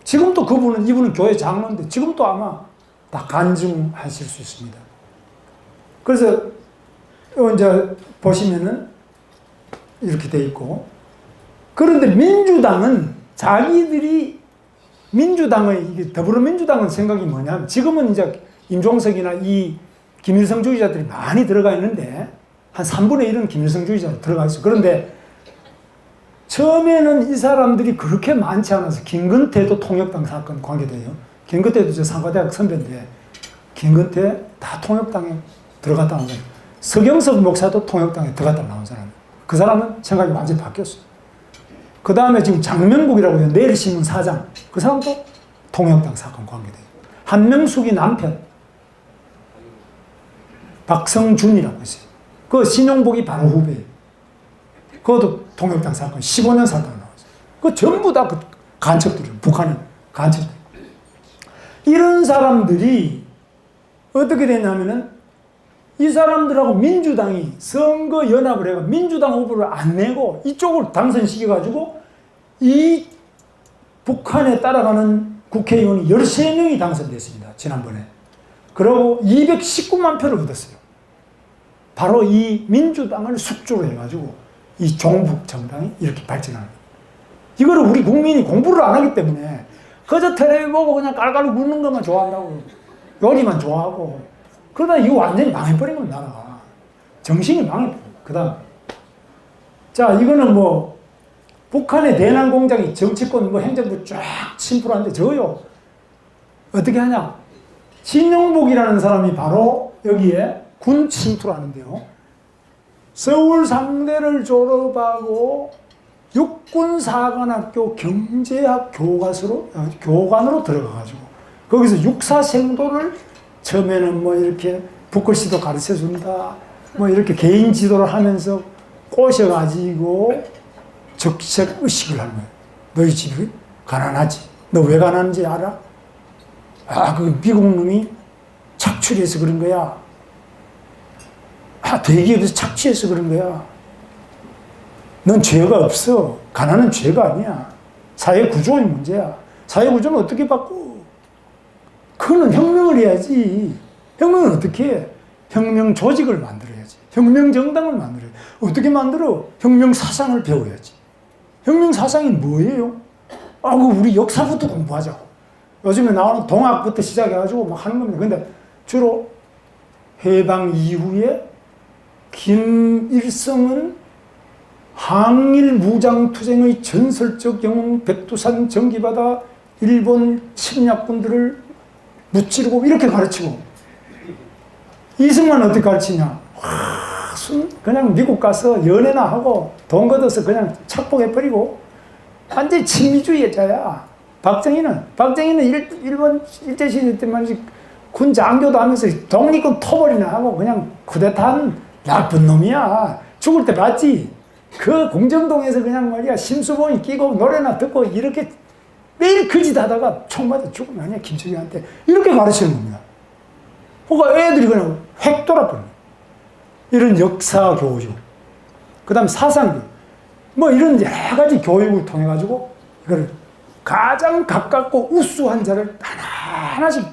지금도 이분은 교회 장로인데 지금도 아마 다 간증하실 수 있습니다. 그래서 이제 보시면은 이렇게 돼 있고 그런데 민주당은 자기들이 민주당의 더불어민주당은 생각이 뭐냐면 지금은 이제 임종석이나 이 김일성주의자들이 많이 들어가 있는데 한 3분의 1은 김일성주의자로 들어가 있어요. 그런데 처음에는 이 사람들이 그렇게 많지 않아서 김근태도 통역당 사건 관계돼요. 김근태도 저 상가대학 선배인데 김근태 다 통역당에 들어갔다 나온 사람. 서경석 목사도 통역당에 들어갔다 나온 사람. 그 사람은 생각이 완전히 바뀌었어요. 그 다음에 지금 장명국이라고 해요. 내일신문 사장. 그 사람도 통역당 사건 관계돼요. 한명숙이 남편. 박성준이라고 있어요. 그 신용복이 바로 후배예요. 그것도 통역당 사건 15년 살다가 나왔어요. 그 전부 다 그 간첩들이에요. 북한의 간첩들. 이런 사람들이 어떻게 되냐면은 이 사람들하고 민주당이 선거 연합을 해가 민주당 후보를 안 내고 이쪽을 당선시켜가지고 이 북한에 따라가는 국회의원이 13명이 당선됐습니다. 지난번에. 그리고 219만 표를 얻었어요. 바로 이 민주당을 숙주로 해가지고 이 종북 정당이 이렇게 발전하는 거예요. 이거를 우리 국민이 공부를 안 하기 때문에 그저 텔레비 보고 그냥 깔깔 웃는 것만 좋아한다고, 요리만 좋아하고, 그러다 이거 완전히 망해버린 겁니다, 나라가. 정신이 망해버린 거예요. 그 다음. 자, 이거는 뭐, 북한의 대남 공작이 정치권, 뭐 행정부 쫙 침투하는데 저요. 어떻게 하냐? 신영복이라는 사람이 바로 여기에 군 침투를 하는데요. 서울 상대를 졸업하고 육군사관학교 경제학 교관으로 들어가가지고 거기서 육사생도를 처음에는 뭐 이렇게 붓글씨도 가르쳐 준다. 뭐 이렇게 개인 지도를 하면서 꼬셔가지고 적색 의식을 하는 거예요. 너희 집이 가난하지? 너 왜 가난한지 알아? 아, 그 미국 놈이 착취해서 그런 거야. 아, 대기업에서 착취해서 그런 거야. 넌 죄가 없어. 가난은 죄가 아니야. 사회 구조의 문제야. 사회 구조는 어떻게 바꿔? 그거는 혁명을 해야지. 혁명은 어떻게 해? 혁명 조직을 만들어야지. 혁명 정당을 만들어야지. 어떻게 만들어? 혁명 사상을 배워야지. 혁명 사상이 뭐예요? 아, 그 우리 역사부터 공부하자고. 요즘에 나오는 동학부터 시작해가지고 막 하는 겁니다. 근데 주로 해방 이후에 김일성은 항일 무장투쟁의 전설적 영웅 백두산 전기바다 일본 침략군들을 무찌르고 이렇게 가르치고, 이승만 어떻게 가르치냐? 그냥 미국 가서 연애나 하고 돈 걷어서 그냥 착복해버리고 완전히 친미주의자야. 박정희는 일본 일제시대 때 말이지 군 장교도 하면서 독립군 토벌이나 하고 그냥 쿠데타한 나쁜 놈이야. 죽을 때 봤지? 그 공정동에서 그냥 말이야 심수봉이 끼고 노래나 듣고 이렇게 매일 그 짓 하다가 총 맞아 죽으면 아니야 김정일한테 이렇게 가르치는 겁니다. 그러니까 애들이 그냥 획 돌아버려. 이런 역사 교육, 그 다음 사상 교육, 뭐 이런 여러 가지 교육을 통해 가지고 이걸 가장 가깝고 우수한 자를 하나하나씩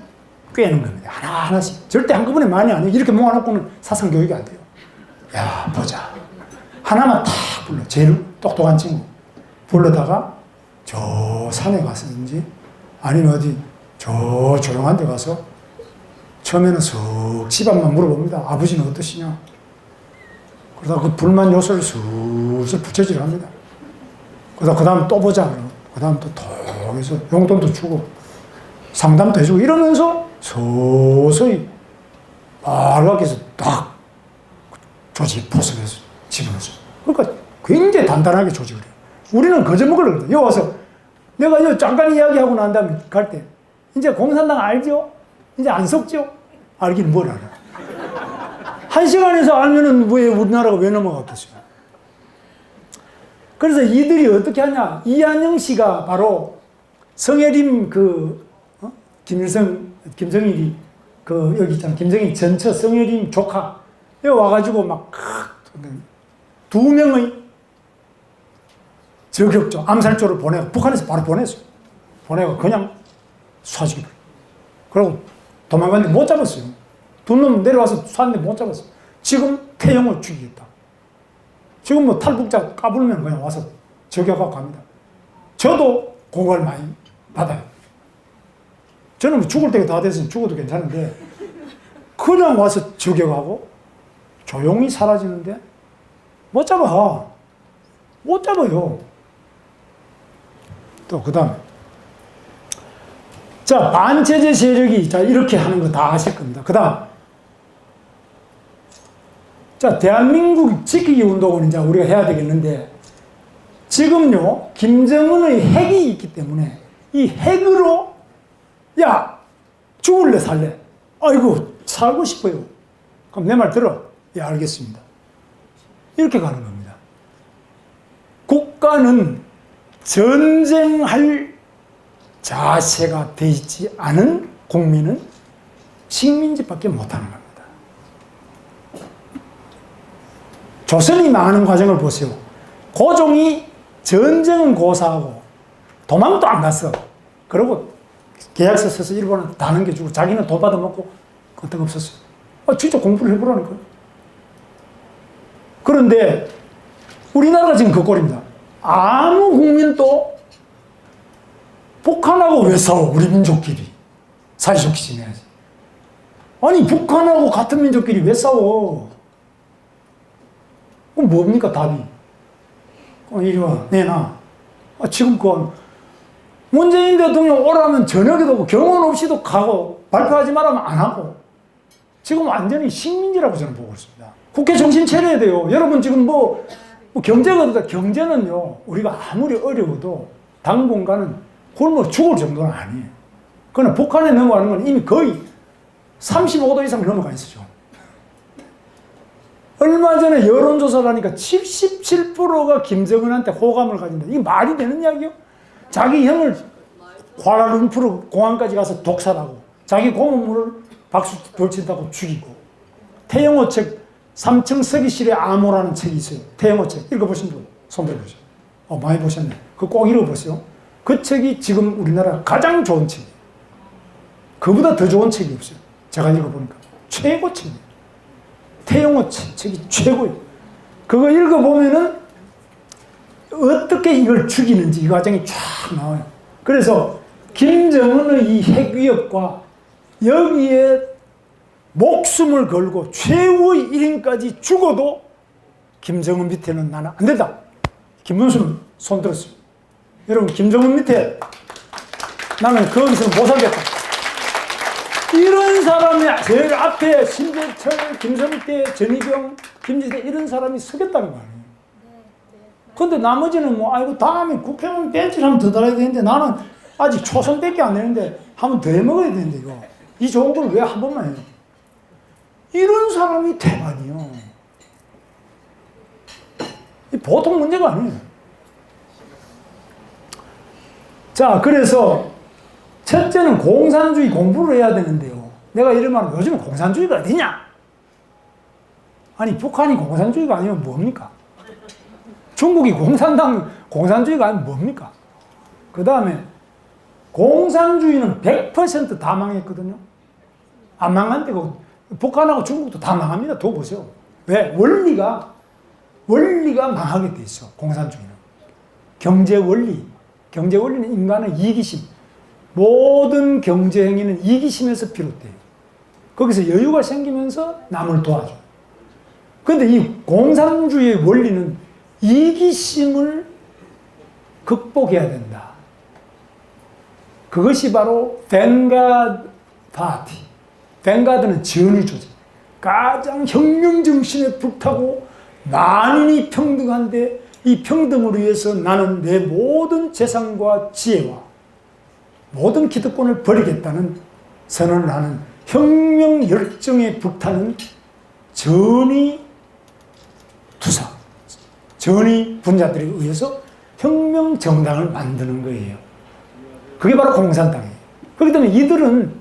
꿰는 겁니다. 하나하나씩. 절대 한꺼번에 많이 안 해요. 이렇게 모아놓고는 사상 교육이 안 돼요. 야, 보자. 하나만 탁 불러. 제일 똑똑한 친구. 불러다가 저 산에 가서든지 아니면 어디 저 조용한 데 가서 처음에는 슥 집안만 물어봅니다. 아버지는 어떠시냐? 그러다 그 불만 요소를 슬슬 붙여지려 합니다. 그러다 그 다음 또 보자. 그 다음 또 톡해서 용돈도 주고 상담도 해주고 이러면서 서서히 빨갛게 해서 딱 조직 포섭해서 집어넣었어요. 그러니까 굉장히 단단하게 조직을 해요. 우리는 거저먹으려고 그래요. 여기 와서 내가 여기 잠깐 이야기하고 난 다음에 갈 때 이제 공산당 알죠? 이제 안 속죠? 알기는 뭘 알아. 한 시간에서 알면은 왜 우리나라가 왜 넘어갔겠어요? 그래서 이들이 어떻게 하냐? 이한영 씨가 바로 성혜림 김정일이 여기 있잖아. 김정일 전처 성혜림 조카. 여기 와가지고 막 2명의 저격조, 암살조를 보내고 북한에서 바로 보냈어요. 보내고 그냥 쏴주기. 그리고 도망갔는데 못 잡았어요. 두 놈 내려와서 쐈는데 못 잡았어요. 지금 태형을 죽이겠다. 지금 뭐 탈북자 까불면 그냥 와서 저격하고 갑니다. 저도 공을 많이 받아요. 저는 뭐 죽을 때가 다 됐으니 죽어도 괜찮은데 그냥 와서 저격하고 조용히 사라지는데 못 잡아. 못 잡아요. 또 그 다음에 자, 반체제 세력이 자 이렇게 하는 거 다 아실 겁니다. 그 다음 자, 대한민국 지키기 운동은 이제 우리가 해야 되겠는데 지금요 김정은의 핵이 있기 때문에 이 핵으로 야 죽을래 살래? 아이고 살고 싶어요. 그럼 내 말 들어. 예, 알겠습니다. 이렇게 가는 겁니다. 국가는 전쟁할 자세가 되지 않은 국민은 식민지밖에 못하는 겁니다. 조선이 망하는 과정을 보세요. 고종이 전쟁은 고사하고 도망도 안 갔어. 그리고 계약서 써서 일본한테 다 넘겨주고 자기는 돈 받아먹고 그것도 없었어요. 진짜 공부를 해보라니까요. 그런데 우리나라가 지금 그 꼴입니다. 아무 국민도 북한하고 왜 싸워? 우리 민족끼리 사이좋게 지내야지. 아니 북한하고 같은 민족끼리 왜 싸워? 그럼 뭡니까 답이? 이리 와 내놔. 지금 그건 문재인 대통령 오라면 저녁에도 오고 경험 없이도 가고 발표하지 말하면 안 하고 지금 완전히 식민지라고 저는 보고 있습니다. 국회 정신 차려야 돼요. 여러분 지금 뭐 경제가 어디다 경제는요 우리가 아무리 어려워도 당분간은 굶어 죽을 정도는 아니에요. 그러나 북한에 넘어가는 건 이미 거의 35도 이상 넘어가 있었죠. 얼마 전에 여론조사를 하니까 77%가 김정은한테 호감을 가진다. 이게 말이 되는 이야기요? 자기 형을 쿠알라룸푸르 공항까지 가서 독살하고 자기 고모부를 박수 돌친다고 죽이고 태영호 책 3층 서기실의 암호라는 책이 있어요. 태영호 책 읽어보신 분 손 들어보세요. 많이 보셨네. 그거 꼭 읽어보세요. 그 책이 지금 우리나라 가장 좋은 책이에요. 그보다 더 좋은 책이 없어요. 제가 읽어보니까 최고 책이에요. 태영호 책이 최고예요. 그거 읽어보면은 어떻게 이걸 죽이는지 이 과정이 쫙 나와요. 그래서 김정은의 이 핵위협과 여기에 목숨을 걸고 최후의 1인까지 죽어도 김정은 밑에는 나는 안 된다. 김문수는 손 들었어요. 여러분 김정은 밑에 나는 거기서 못 살겠다. 이런 사람이 제일 앞에 신재철, 김성태, 전희경, 김지태 이런 사람이 서겠다는 거 아니에요. 근데 나머지는 아이고 다음에 국회의원 벤치를 한번 더 달아야 되는데 나는 아직 초선밖에 안 되는데 한 번 더 해먹어야 되는데 이거 이 좋은 걸 왜 한 번만 해요? 이런 사람이 대만이요. 보통 문제가 아니에요. 자, 그래서 첫째는 공산주의 공부를 해야 되는데요. 내가 이러면 요즘 공산주의가 어디냐? 아니 북한이 공산주의가 아니면 뭡니까? 중국이 공산주의가 아니면 뭡니까? 그 다음에 공산주의는 100% 다 망했거든요. 안 망한 데가 북한하고 중국도 다 망합니다. 더 보세요. 왜? 원리가 망하게 돼 있어. 공산주의는. 경제원리는 인간의 이기심. 모든 경제행위는 이기심에서 비롯돼요. 거기서 여유가 생기면서 남을 도와줘. 그런데 이 공산주의의 원리는 이기심을 극복해야 된다. 그것이 바로 뱅가드 파티. 뱅가드는 전위조직. 가장 혁명정신에 불타고 만인이 평등한데 이 평등을 위해서 나는 내 모든 재산과 지혜와 모든 기득권을 버리겠다는 선언을 하는 혁명 열정에 불타는 전위 투사, 전위 분자들에 의해서 혁명 정당을 만드는 거예요. 그게 바로 공산당이에요. 그렇기 때문에 이들은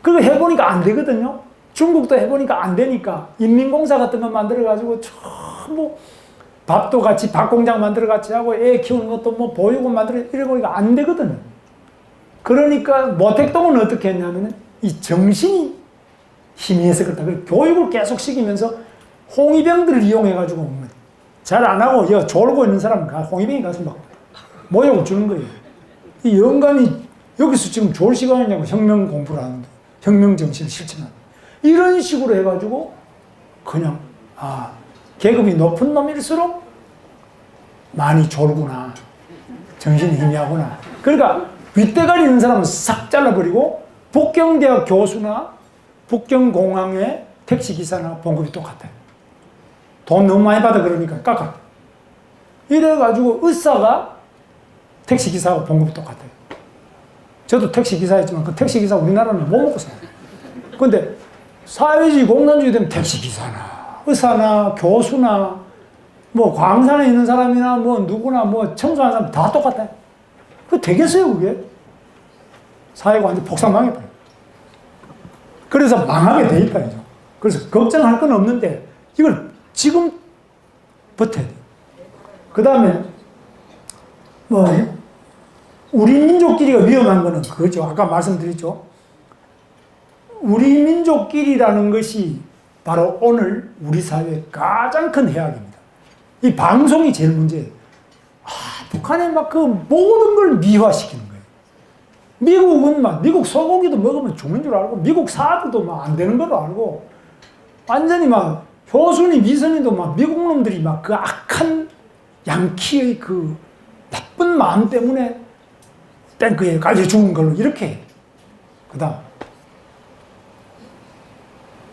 그거 해보니까 안 되거든요. 중국도 해보니까 안 되니까 인민공사 같은 거 만들어가지고 전부 밥도 같이 밥공장 만들어 같이 하고 애 키우는 것도 보육원 만들어 이래보니까 안 되거든요. 그러니까 모택동은 어떻게 했냐면 이 정신이 희미해서 그렇다. 교육을 계속 시키면서 홍위병들을 이용해가지고 잘 안 하고 졸고 있는 사람은 홍위병이 가서 막 모욕을 주는 거예요. 이 영감이 여기서 지금 좋을 시간이냐고 혁명 공부를 하는데 혁명 정신을 실천하는 이런 식으로 해가지고 그냥 계급이 높은 놈일수록 많이 졸구나. 정신이 희미하구나. 그러니까 윗대가리 있는 사람은 싹 잘라버리고 북경대학 교수나 북경공항의 택시기사나 봉급이 똑같아요. 돈 너무 많이 받아 그러니까 깎아. 이래가지고 의사가 택시기사하고 봉급이 똑같아요. 저도 택시기사였지만 그 택시기사 우리나라는 못 먹고 살아요. 근데 사회주의 공산주의 되면 택시기사나 의사나 교수나 광산에 있는 사람이나 누구나 청소하는 사람 다 똑같아요. 그거 되겠어요 그게? 사회가 완전 폭삭 망해버려요. 그래서 망하게 돼 있다 이죠. 그래서 걱정할 건 없는데 이걸 지금 버텨야 돼요. 그 다음에 우리 민족끼리가 위험한 거는 그거죠. 아까 말씀드렸죠. 우리 민족끼리라는 것이 바로 오늘 우리 사회의 가장 큰 해악입니다. 이 방송이 제일 문제예요. 북한에 막 그 모든 걸 미화시키는 거예요. 미국은 막 미국 소고기도 먹으면 죽는 줄 알고 미국 사드도 막 안 되는 걸로 알고 완전히 막 효순이 미선이도 막 미국 놈들이 막 그 악한 양키의 그 나쁜 마음 때문에 탱크에 깔려 죽은 걸로 이렇게 해요. 그 다음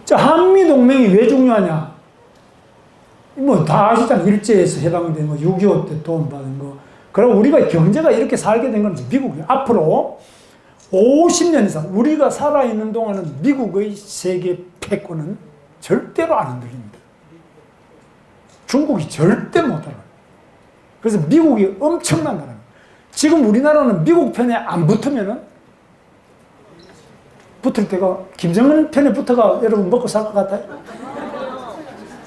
자, 한미동맹이 왜 중요하냐? 뭐 다 아시잖아요. 일제에서 해방된 거, 6.25 때 도움받은 거. 그리고 우리가 경제가 이렇게 살게 된 건 미국이 앞으로 50년 이상 우리가 살아있는 동안은 미국의 세계 패권은 절대로 안 흔들립니다. 중국이 절대 못 알아요. 그래서 미국이 엄청난 나라입니다. 지금 우리나라는 미국 편에 안 붙으면은 붙을 때가 김정은 편에 붙어가 여러분 먹고 살 것 같아요?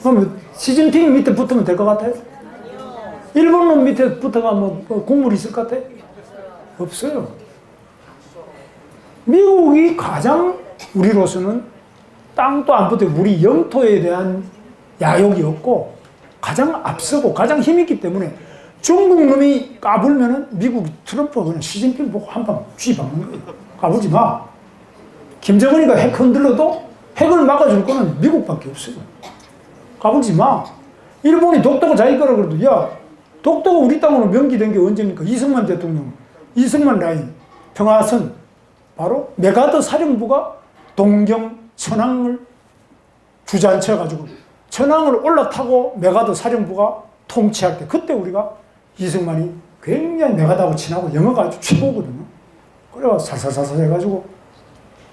그럼 시진핑 밑에 붙으면 될 것 같아요? 일본 놈 밑에 붙어가 뭐 국물이 있을 것 같아요? 없어요. 미국이 가장 우리로서는 땅도 안 붙어 우리 영토에 대한 야욕이 없고 가장 앞서고 가장 힘있기 때문에 중국 놈이 까불면은 미국 트럼프가 그냥 시진핑 보고 한방 쥐박는 거예요. 까불지 마. 김정은이가 핵 흔들러도 핵을 막아줄 거는 미국밖에 없어요. 까불지 마. 일본이 독도가 자기 거라 그래도 야 독도가 우리 땅으로 명기된 게 언제입니까? 이승만 대통령, 이승만 라인, 평화선 바로 메가더 사령부가 동경 천황을 주저앉혀가지고 천황을 올라타고 메가더 사령부가 통치할 때 그때 우리가 이승만이 굉장히 메가더하고 친하고 영어가 아주 최고거든요. 그래가 살살살살 해가지고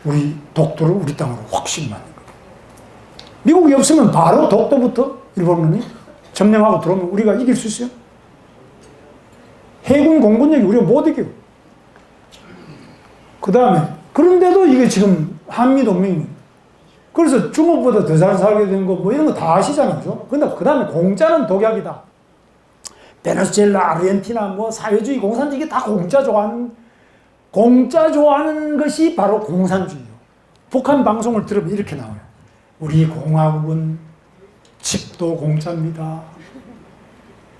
우리 독도를 우리 땅으로 확실히 만든 거예요. 미국이 없으면 바로 독도부터 일본 놈이 점령하고 들어오면 우리가 이길 수 있어요? 해군 공군력이 우리가 못 이겨요. 그 다음에 그런데도 이게 지금 한미동맹이 그래서 중국보다 더 잘 살게 된 거 뭐 이런 거 다 아시잖아요. 그죠? 근데 그 다음에 공짜는 독약이다. 베네수엘라, 아르헨티나 뭐 사회주의, 공산주의 이게 다 공짜 좋아하는 것이 바로 공산주의예요. 북한 방송을 들으면 이렇게 나와요. 우리 공화국은 집도 공짜입니다.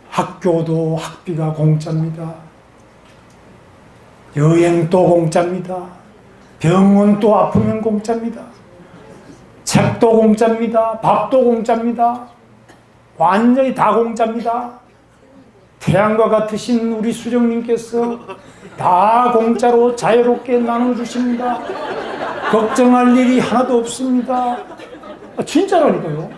학교도 학비가 공짜입니다. 여행도 공짜입니다. 병원도 아프면 공짜입니다. 책도 공짜입니다. 밥도 공짜입니다. 완전히 다 공짜입니다. 태양과 같으신 우리 수정님께서 다 공짜로 자유롭게 나눠주십니다. 걱정할 일이 하나도 없습니다. 진짜라니까요.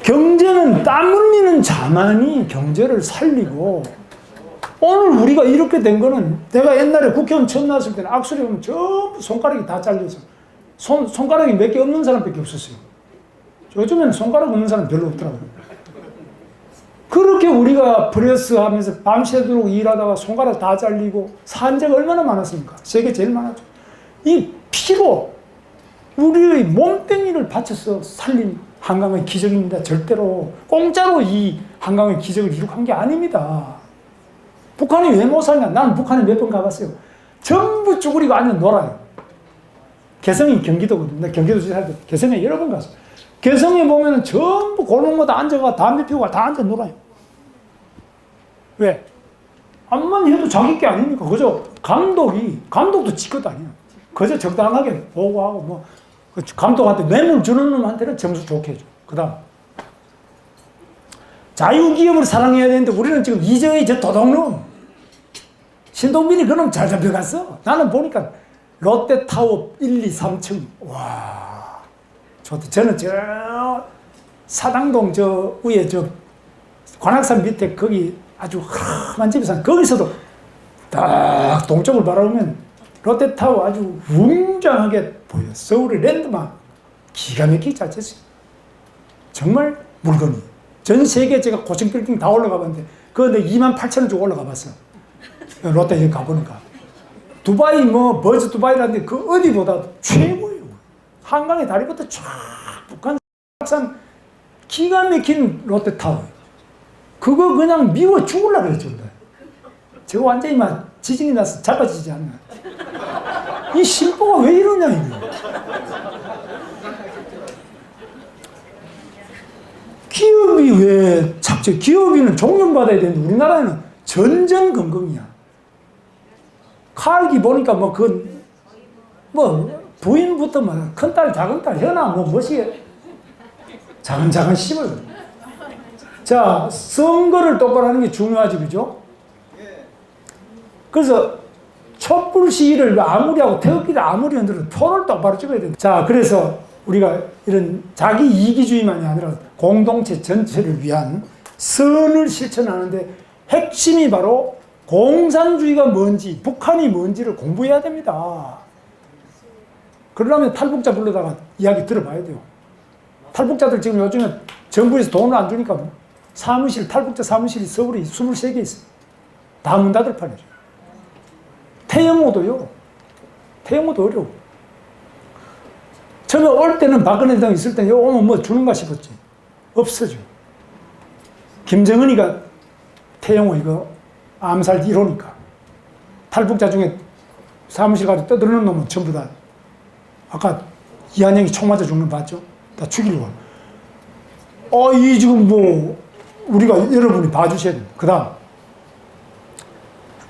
경제는 땀 흘리는 자만이 경제를 살리고 오늘 우리가 이렇게 된 거는 내가 옛날에 국회의원 처음 나왔을 때는 악수리 보면 전부 손가락이 다 잘려서 손가락이 몇 개 없는 사람밖에 없었어요. 요즘에는 손가락 없는 사람 별로 없더라고요. 그렇게 우리가 프레스 하면서 밤새도록 일하다가 손가락 다 잘리고 산재가 얼마나 많았습니까? 세계 제일 많았죠. 이 피로 우리의 몸뚱이를 바쳐서 살린 한강의 기적입니다. 절대로 공짜로 이 한강의 기적을 이룩한 게 아닙니다. 북한이 왜 못 살냐? 나는 북한에 몇 번 가봤어요. 전부 쭈그리고 앉아 놀아요. 개성이 경기도거든요. 나 경기도지사 할 때 개성에 여러 번 갔어요. 개성에 보면은 전부 골목마다 앉아가 담배 피우고 다 앉아 놀아요. 왜? 암만 해도 자기 게 아닙니까? 그저 감독도 지 것도 아니에요. 그저 적당하게 보고하고 뭐 감독한테 뇌물 주는 놈한테는 점수 좋게 해줘. 그 다음 자유기업을 사랑해야 되는데 우리는 지금 이저의 저 도둑놈 신동빈이 그놈 잘 잡혀갔어. 나는 보니까 롯데타워 1, 2, 3층 와 좋다. 저는 저 사당동 저 위에 저 관악산 밑에 거기 아주 험한 집에 산 거기서도 딱 동쪽을 바라보면 롯데타워 아주 웅장하게 보여. 서울의 랜드마크 기가 막히게 잘 쳤어요. 정말 물건이 전 세계 제가 고층 빌딩 다 올라가 봤는데 그런데 28,000원 주고 올라가 봤어. 롯데 여기 가보니까 두바이 뭐 버즈 두바이라는데 그 어디보다 최고예요. 한강의 다리부터 쫙 북한 산 기가 막힌 롯데타워. 그거 그냥 미워 죽으려고 그랬죠. 저거 완전히 막 지진이 나서 자빠지지 않나. 이 신보가 왜 이러냐, 이거. 기업이 왜 착취, 기업인은 존경받아야 되는데 우리나라에는 전전긍긍이야. 칼기 보니까 뭐 그건 뭐 부인부터 뭐 큰딸 작은딸 현아 뭐 멋이게 자근자근 씹어요. 자, 선거를 똑바로 하는 게 중요하지, 그죠? 그래서 촛불 시위를 아무리 하고 태극기를 아무리 흔들어도 표를 똑바로 찍어야 된다. 자, 그래서 우리가 이런 자기 이기주의만이 아니라 공동체 전체를 위한 선을 실천하는데 핵심이 바로 공산주의가 뭔지, 북한이 뭔지를 공부해야 됩니다. 그러려면 탈북자 불러다가 이야기 들어봐야 돼요. 탈북자들 지금 요즘에 정부에서 돈을 안 주니까 사무실, 탈북자 사무실이 서울에 23개 있어요. 다 문 닫을 판이죠. 태영호도요. 태영호도 어려워. 처음에 올 때는 박근혜 대통령 있을 때는 오면 뭐 주는가 싶었지. 없어져. 김정은이가 태영호 이거 암살 1호니까. 탈북자 중에 사무실 가서 떠드는 놈은 전부 다 아까 이한영이 총 맞아 죽는 거 봤죠? 다 죽이려고. 이 지금 뭐 우리가 여러분이 봐주셔야 됩니다. 그 다음.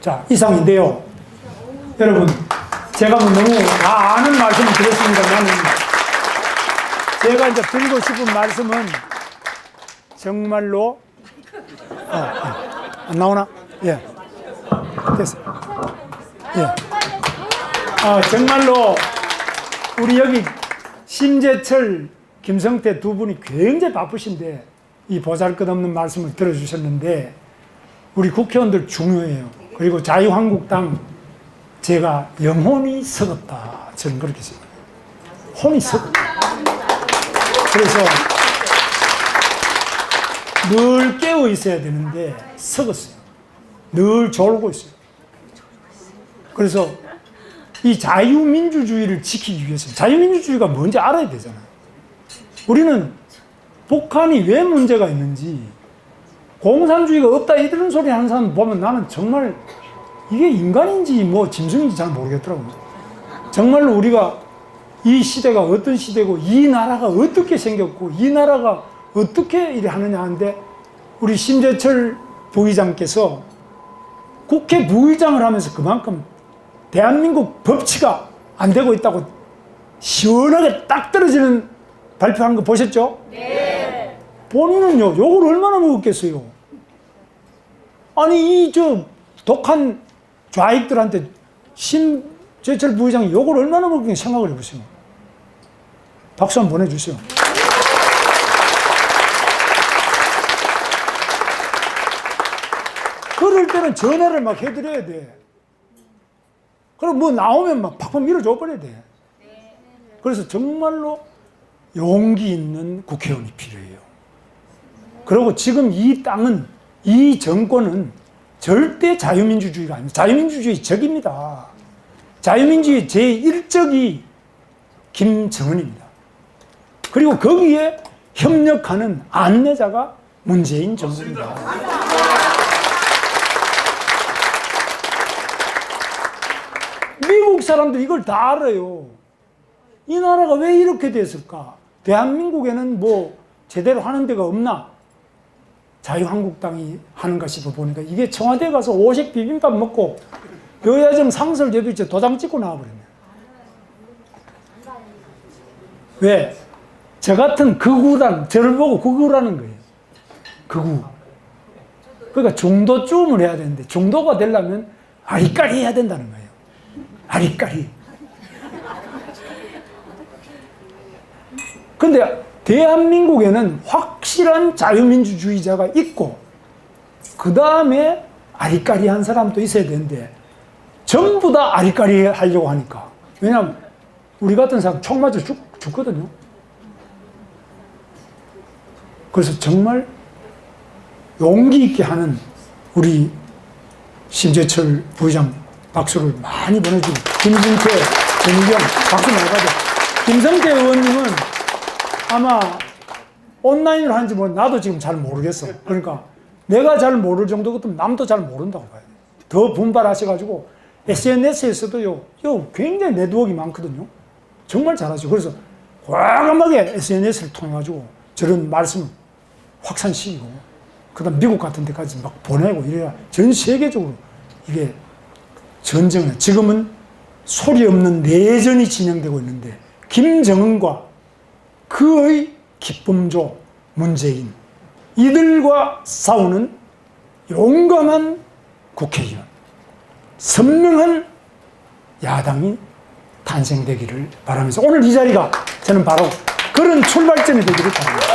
자, 이상인데요. 여러분, 제가 뭐 너무 다 아는 말씀을 드렸습니다만 제가 이제 드리고 싶은 말씀은 정말로 안 나오나? 예. 됐어. 예. 정말로 우리 여기 심재철, 김성태 두 분이 굉장히 바쁘신데 이 보잘것없는 말씀을 들어주셨는데 우리 국회의원들 중요해요. 그리고 자유한국당 제가 영혼이 썩었다. 저는 그렇게 생각해요. 혼이 썩었다. 그래서 늘 깨어 있어야 되는데 썩었어요. 늘 졸고 있어요. 그래서 이 자유민주주의를 지키기 위해서 자유민주주의가 뭔지 알아야 되잖아요. 우리는 북한이 왜 문제가 있는지 공산주의가 없다 이런 소리 하는 사람 보면 나는 정말 이게 인간인지 뭐 짐승인지 잘 모르겠더라고요. 정말로 우리가 이 시대가 어떤 시대고 이 나라가 어떻게 생겼고 이 나라가 어떻게 이래 하느냐 하는데 우리 심재철 부의장께서 국회 부의장을 하면서 그만큼 대한민국 법치가 안 되고 있다고 시원하게 딱 떨어지는 발표한 거 보셨죠? 네. 본인은요, 욕을 얼마나 먹었겠어요? 아니, 이 독한 좌익들한테 심재철 부의장이 욕을 얼마나 먹었겠냐 생각을 해보세요. 박수 한번 보내주세요. 그럴 때는 전화를 막 해드려야 돼. 그럼 뭐 나오면 막 팍팍 밀어줘 버려야 돼. 그래서 정말로 용기 있는 국회의원이 필요해요. 그리고 지금 이 땅은, 이 정권은 절대 자유민주주의가 아닙니다. 자유민주주의 적입니다. 자유민주주의 제1적이 김정은입니다. 그리고 거기에 협력하는 안내자가 문재인 정부입니다. 미국 사람들이 이걸 다 알아요. 이 나라가 왜 이렇게 됐을까? 대한민국에는 뭐 제대로 하는 데가 없나? 자유한국당이 하는가 싶어 보니까 이게 청와대 가서 오색 비빔밥 먹고 여야정 상설제도 이제 도장 찍고 나와버렸네. 왜? 저 같은 극우란, 저를 보고 극우라는 거예요. 극우. 그러니까 중도쯤을 해야 되는데 중도가 되려면 아리까리 해야 된다는 거예요. 아리까리. 근데 대한민국에는 확실한 자유민주주의자가 있고 그 다음에 아리까리한 사람도 있어야 되는데 전부 다 아리까리 하려고 하니까. 왜냐하면 우리 같은 사람 총 맞아 죽거든요. 그래서 정말 용기 있게 하는 우리 심재철 부의장 박수를 많이 보내주고 김성태, 정의경 박수 많이 받아. 김성태 의원님은 아마 온라인으로 하는지 나도 지금 잘 모르겠어. 그러니까 내가 잘 모를 정도 같으면 남도 잘 모른다고 봐야 돼요. 더 분발하셔가지고 SNS에서도요, 굉장히 네트워크가 많거든요. 정말 잘하죠. 그래서 과감하게 SNS를 통해가지고 저런 말씀 확산시키고, 그 다음 미국 같은 데까지 막 보내고 이래야 전 세계적으로 이게 전쟁은 지금은 소리 없는 내전이 진행되고 있는데 김정은과 그의 기쁨조 문재인 이들과 싸우는 용감한 국회의원, 선명한 야당이 탄생되기를 바라면서 오늘 이 자리가 저는 바로 그런 출발점이 되기를 바랍니다.